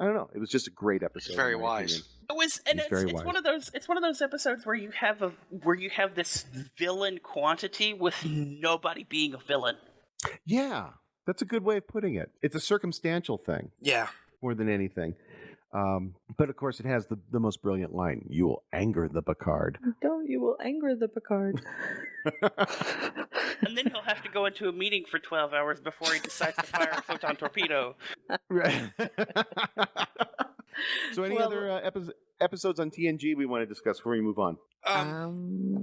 I don't know. It was just a great episode. He's very in my wise. opinion. It was, and He's very it's wise. one of those episodes where you have this villain quantity with nobody being a villain. Yeah, that's a good way of putting it. It's a circumstantial thing Yeah. more than anything. But of course, it has the most brilliant line: "You will anger the Picard." Don't you will anger the Picard. And then he'll have to go into a meeting for 12 hours before he decides to fire a photon torpedo. Right. So, any Well- other episodes on TNG we want to discuss before we move on?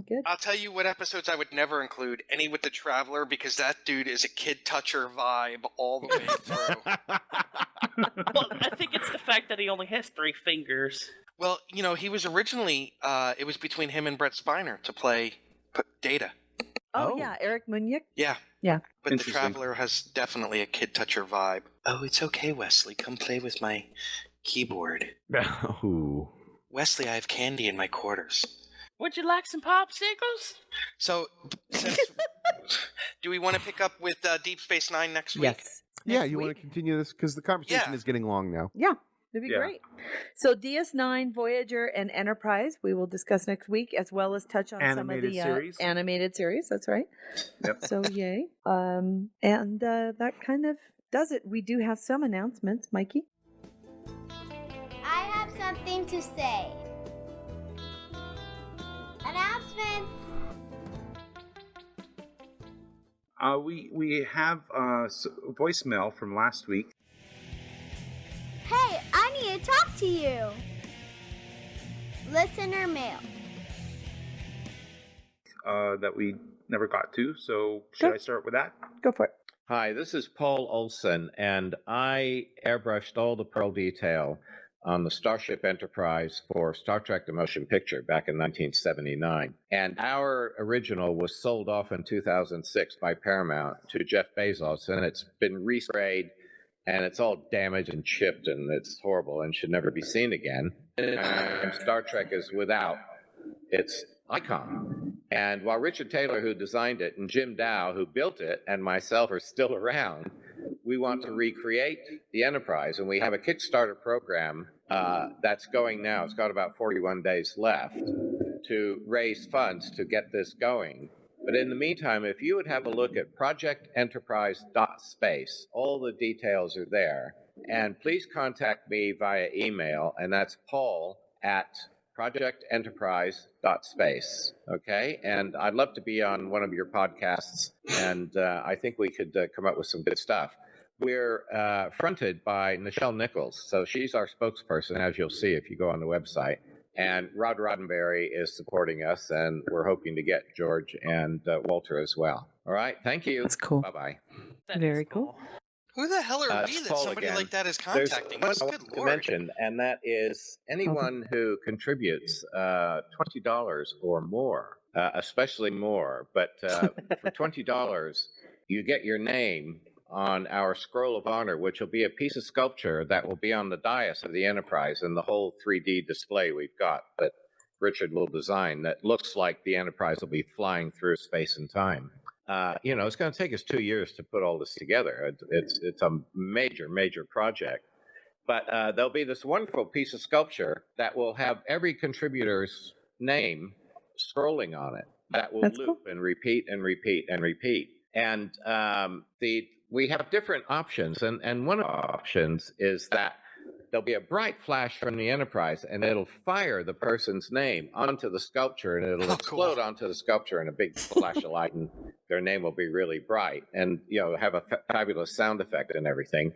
Good. I'll tell you what episodes I would never include. Any with the Traveler, because that dude is a kid toucher vibe all the way through. Well, I think it's the fact that he only has 3 fingers. Well, he was originally, it was between him and Brett Spiner to play Data. Oh yeah, Eric Munich. Yeah. Yeah. But the Interesting. Traveler has definitely a kid toucher vibe. Oh, it's okay, Wesley. Come play with my keyboard. Ooh. Wesley, I have candy in my quarters. Would you like some popsicles? So, since, do we want to pick up with Deep Space Nine next week? Yes. Yeah, Next you want week? to continue this because the conversation Yeah. is getting long now. Yeah, it'd be Yeah. great. So DS9, Voyager, and Enterprise we will discuss next week, as well as touch on Animated some of the series. animated series. That's right. Yep. So yay. And that kind of does it. We do have some announcements, Mikey. I have something to say. Announcements. We have voicemail from last week. Hey, I need to talk to you. Listener mail. That we never got to. So should I start with that? Go for it. Hi, this is Paul Olson, and I airbrushed all the pearl detail on the Starship Enterprise for Star Trek The Motion Picture back in 1979. And our original was sold off in 2006 by Paramount to Jeff Bezos, and it's been resprayed, and it's all damaged and chipped, and it's horrible and should never be seen again. And Star Trek is without its icon. And while Richard Taylor, who designed it, and Jim Dow, who built it, and myself are still around, we want to recreate the Enterprise, and we have a Kickstarter program that's going now. It's got about 41 days left to raise funds to get this going. But in the meantime, if you would have a look at projectenterprise.space, all the details are there. And please contact me via email, and that's Paul at projectenterprise.space. Okay? And I'd love to be on one of your podcasts, and I think we could come up with some good stuff. We're fronted by Nichelle Nichols, so she's our spokesperson, as you'll see if you go on the website. And Rod Roddenberry is supporting us, and we're hoping to get George and Walter as well. All right, thank you. That's cool. Bye-bye. That Very is cool. Who the hell are we It's that Paul somebody again. like that is There's contacting one us? I Good want to lord. mention, and that is anyone who contributes $20 or more, especially more, but for $20, you get your name on our Scroll of Honor, which will be a piece of sculpture that will be on the dais of the Enterprise and the whole 3D display we've got that Richard will design that looks like the Enterprise will be flying through space and time. It's going to take us 2 years to put all this together. It's a major, major project. But there'll be this wonderful piece of sculpture that will have every contributor's name scrolling on it. That will That's loop cool. and repeat and repeat and repeat. And we have different options. And one of the options is that there'll be a bright flash from the Enterprise, and it'll fire the person's name onto the sculpture, and it'll explode onto the sculpture in a big flash of light, and their name will be really bright, and have a fabulous sound effect and everything.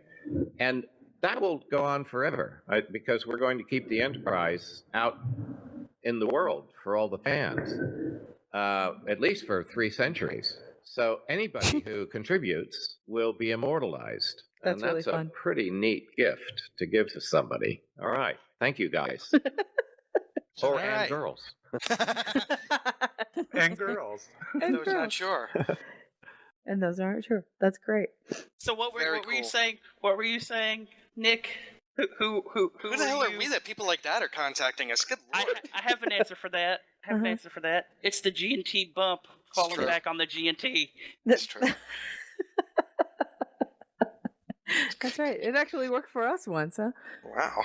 And that will go on forever, right? Because we're going to keep the Enterprise out in the world for all the fans, at least for 3 centuries. So anybody who contributes will be immortalized. That's and really that's fun. a pretty neat gift to give to somebody. All right. Thank you, guys. All And right. girls. And girls. I was not sure. And those aren't true. That's great. So what were Very you cool. saying? What were you saying, Nick? Who Who the hell are you? we that people like that are contacting us? Good I lord. have an answer for that. It's the G&T bump falling true. back on the G&T. That's true. That's right. It actually worked for us once, huh? Wow.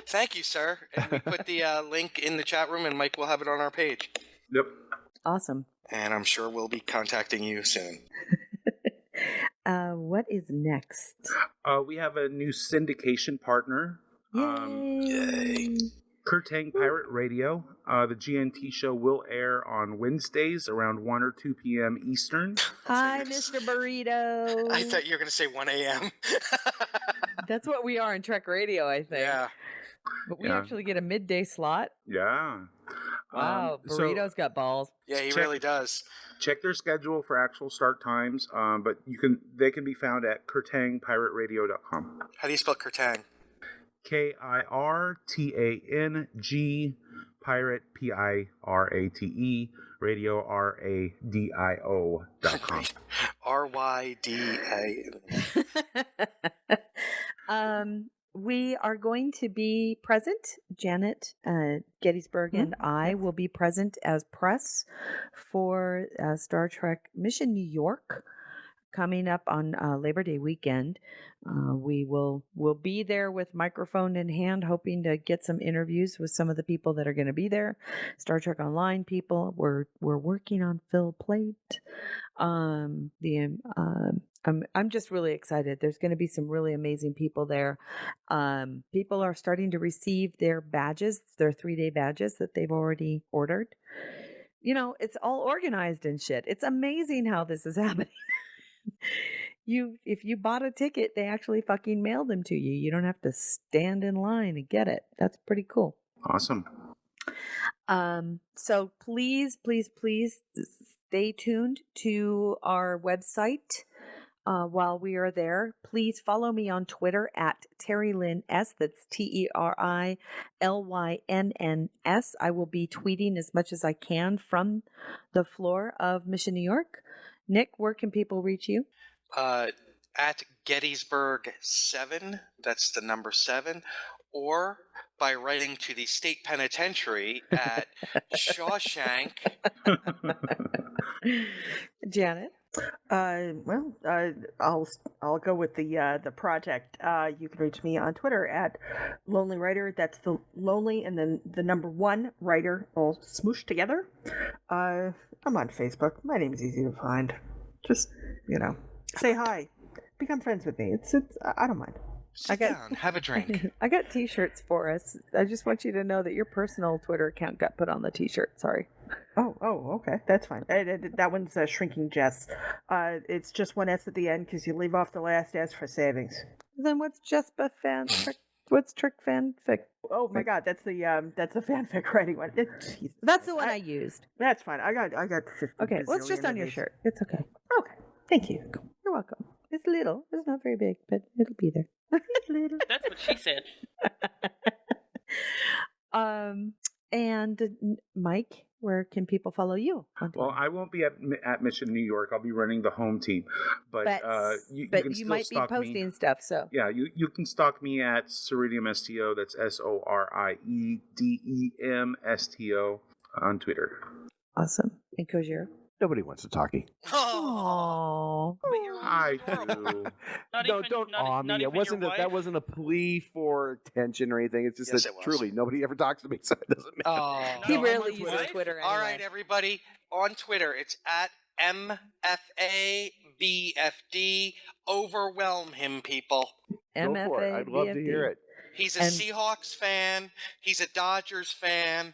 Thank you, sir. And we put the link in the chat room, and Mike will have it on our page. Yep. Awesome. And I'm sure we'll be contacting you soon. What is next? We have a new syndication partner. Yay. Kurtang Pirate Radio. The GNT show will air on Wednesdays around 1 or 2 p.m. Eastern. Hi, Mr. Burrito. I thought you were going to say 1 a.m. That's what we are in Trek Radio, I think. Yeah. But we Yeah. actually get a midday slot. Yeah. Wow, So Burrito's got balls. Yeah, he Check- really does. check their schedule for actual start times, but they can be found at kurtangpirateradio.com. How do you spell Kurtang? KIRTANG pirate PIRATE radio RADIO.com. RYDA. We are going to be present. Janet Gettysburg and I will be present as press for Star Trek Mission New York coming up on Labor Day weekend. We'll be there with microphone in hand, hoping to get some interviews with some of the people that are going to be there. Star Trek Online people. We're working on Phil Plate. I'm just really excited. There's going to be some really amazing people there. People are starting to receive their badges, their 3-day badges that they've already ordered. It's all organized and shit. It's amazing how this is happening. If you bought a ticket, they actually fucking mail them to you. You don't have to stand in line and get it. That's pretty cool. Awesome. So please stay tuned to our website while we are there. Please follow me on Twitter at Terry Lynn S. That's TerryLynns. I will be tweeting as much as I can from the floor of Mission New York. Nick, where can people reach you? At Gettysburg 7, that's the number 7, or by writing to the state penitentiary at Shawshank. Janet? I'll go with the project. You can reach me on Twitter at Lonely Writer. That's the lonely and then the number 1 writer all smooshed together. I'm on Facebook. My name is easy to find. Just, say hi. Become friends with me. It's I don't mind. Sit down, have a drink. I got t-shirts for us. I just want you to know that your personal Twitter account got put on the t-shirt. Sorry. Oh, okay. That's fine. That one's Shrinking Jess. It's just one S at the end because you leave off the last S for savings. Then what's Jespa fanfic? What's trick fanfic? Oh my God, that's the fanfic writing one. That's the one I used. That's fine. I got 50. Okay, well, it's just on your shirt. It's okay. Okay, thank you. You're welcome. It's little. It's not very big, but it'll be there. It's little. That's what she said. And Mike, where can people follow you? Well, I won't be at Mission New York. I'll be running the home team, but you can still might stalk be posting me. stuff. So yeah, you can stalk me at Ceridium STO. That's SORIEDEM STO on Twitter. Awesome. And Kojiro? Nobody wants to talkie. Oh, I do. Don't awe me. That wasn't a plea for attention or anything. It's just Yes, that it was. truly nobody ever talks to me, so it doesn't matter. Oh. he No, rarely I'm on uses Twitter. Twitter anyway. All right, everybody, on Twitter, it's at MFABFD. Overwhelm him, people. Go for it. I'd love to hear it. He's a And- Seahawks fan. He's a Dodgers fan.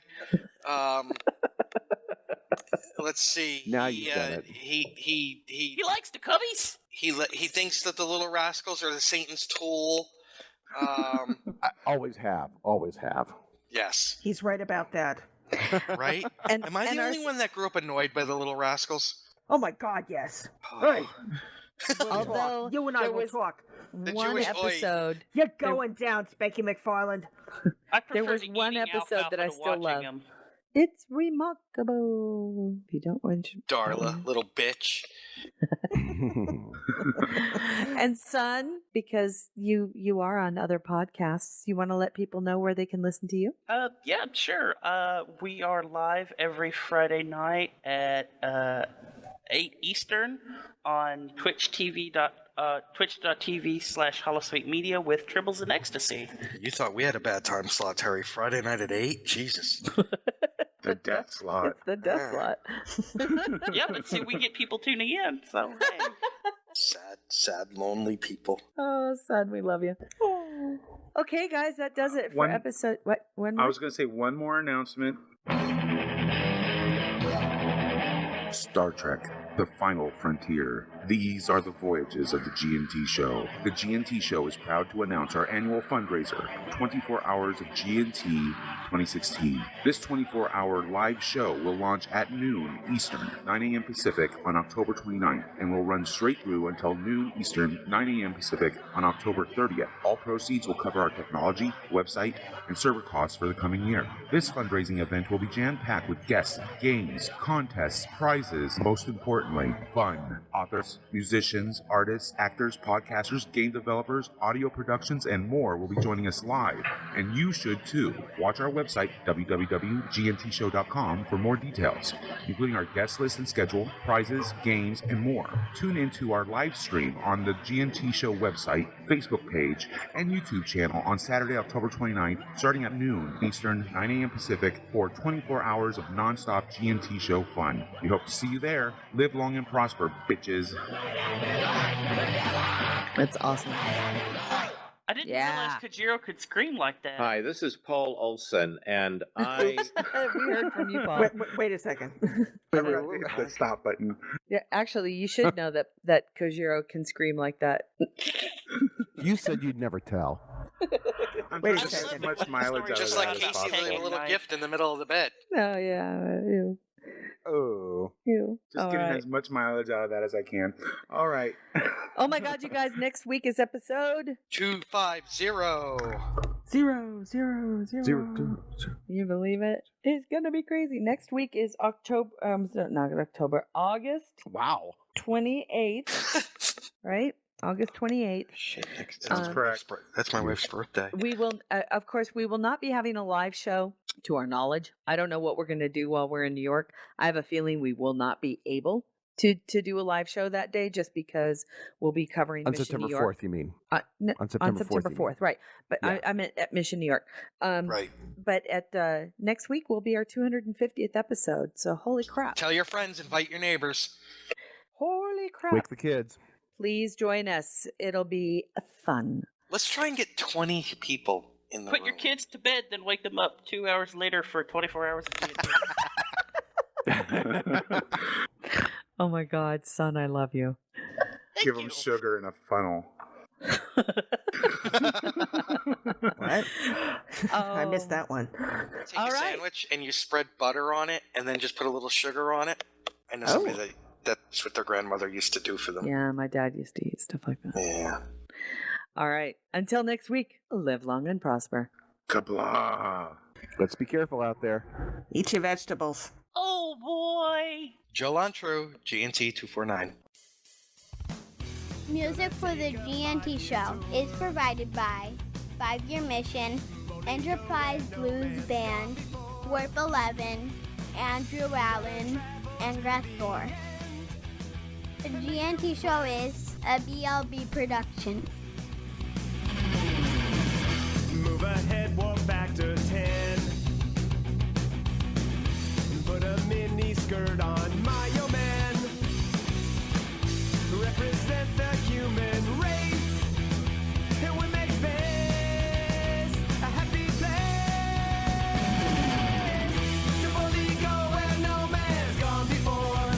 Let's see. Now you've done it. He likes the Cubbies. He thinks that the Little Rascals are the Satan's tool. I always have. Yes. He's right about that. Right? And, Am I and the our only one that grew up annoyed by the Little Rascals? Oh my God, yes. Oh. Right. Although You and I there will was talk. The one Jewish boy. episode. You're going down, Spanky McFarland. I There prefer was to one eating episode alfalfa that I to still watching love. him. It's remarkable. If you don't want to. Darla, little bitch. And son, because you are on other podcasts, you want to let people know where they can listen to you? Yeah, sure. We are live every Friday night at 8 Eastern on twitch.tv/Holosweet Media with Tribbles and Ecstasy. You thought we had a bad time slot, Terry. Friday night at 8? Jesus. The death slot. It's the death slot. Yeah, but see, we get people tuning in, so hey. Sad, lonely people. Oh, son, we love you. Okay, guys, that does it for episode. What? One more? I was going to say one more announcement. Star Trek, The Final Frontier. These are the voyages of the GNT Show. The GNT Show is proud to announce our annual fundraiser, 24 Hours of GNT 2016. This 24-hour live show will launch at noon Eastern, 9 a.m. Pacific on October 29th, and will run straight through until noon Eastern, 9 a.m. Pacific on October 30th. All proceeds will cover our technology, website, and server costs for the coming year. This fundraising event will be jam-packed with guests, games, contests, prizes, most importantly, fun. Authors, musicians, artists, actors, podcasters, game developers, audio productions, and more will be joining us live. And you should too. Watch our website, www.gntshow.com, for more details, including our guest list and schedule, prizes, games, and more. Tune into our live stream on the GNT Show website, Facebook page, and YouTube channel on Saturday, October 29th, starting at noon Eastern, 9 a.m. Pacific, for 24 hours of non-stop GNT Show fun. We hope to see you there. Live long and prosper, bitches. That's awesome. I didn't Yeah. realize Kojiro could scream like that. Hi, this is Paul Olson, and I. We heard from you, Paul. Wait a second. I forgot to hit the stop button. Yeah, actually, you should know that Kojiro can scream like that. You said you'd never tell. I'm Wait a trying to get as second. much mileage out Just of like that as Casey possible. leaving a little Night. gift in the middle of the bed. Oh yeah, ew, Oh. ew. Just All getting right. as much mileage out of that as I can. All right. Oh my God, you guys! Next week is episode. 250. 0, 0, 0. Zero. Can you believe it? It's gonna be crazy. Next week is October. Not October. August Wow. 28th. Right? August 28th. Shit, that's Sounds my correct. That's my wife's birthday. We will, of course, we will not be having a live show to our knowledge. I don't know what we're going to do while we're in New York. I have a feeling we will not be able to do a live show that day just because we'll be covering On Mission September New York. 4th, you mean? No, On September 4th. you mean. 4th, right. But Yeah. I meant at Mission New York. Right. But at next week will be our 250th episode. So holy crap. Tell your friends, invite your neighbors. Holy crap. Wake the kids. Please join us. It'll be fun. Let's try and get 20 people in the Put room. your kids to bed, then wake them up 2 hours later for 24 hours of TV. Oh my God, son, I love you. Give them sugar in a funnel. What? I missed Oh. that one. Take All a right. sandwich and you spread butter on it and then just put a little sugar on it. I know somebody that's what their grandmother used to do for them. Yeah, my dad used to eat stuff like that. Yeah. All right. Until next week, live long and prosper. Kablah. Let's be careful out there. Eat your vegetables. Oh boy! Joe Lantru, GNT 249. Music for the GNT show is provided by 5 Year Mission, Enterprise Blues Band, Warp 11, Andrew Allen, and Greth Thor. The GNT show is a BLB production. Move ahead, walk back to 10. Put a mini skirt on Mayo Man. Represent the human race. And we make space a happy place. To boldly go where no man's gone before.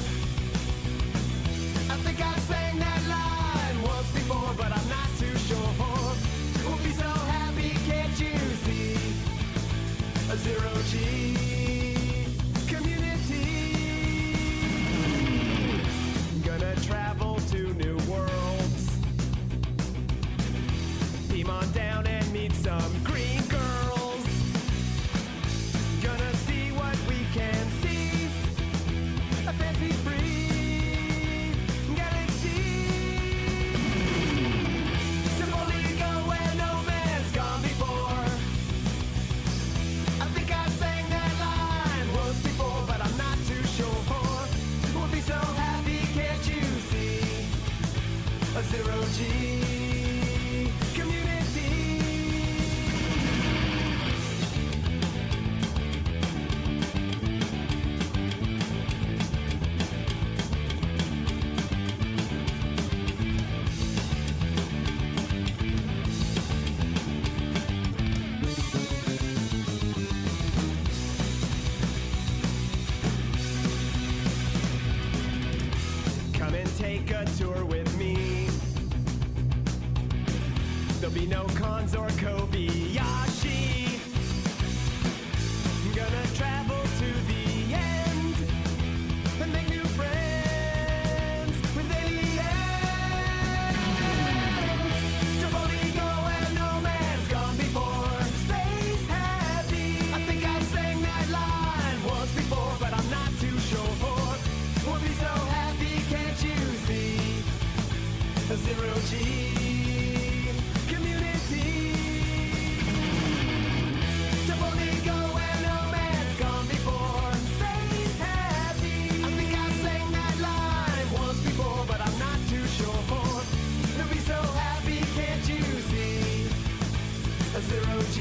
I think I sang that line once before, but I'm not too sure. We'll be so happy, can't you see? A zero-G community. Gonna travel to new worlds. Beam on down and meet some green girls. Gonna see what we can see. A fancy-free galaxy. To boldly go where no man's gone before. I think I sang that line once before, but I'm not too sure. We'll be so happy, can't you see? A zero-G community. Come and take a tour with me. There'll be no cons or Kobayashi. Gonna travel to the end and make new friends with aliens. To boldly go where no man's gone before. Space happy. I think I sang that line once before, but I'm not too sure. We'll be so happy, can't you see? A zero-G community. To boldly go where no man's gone before. Space happy. I think I sang that line once before, but I'm not too sure. We'll be so happy, can't you see? A zero-G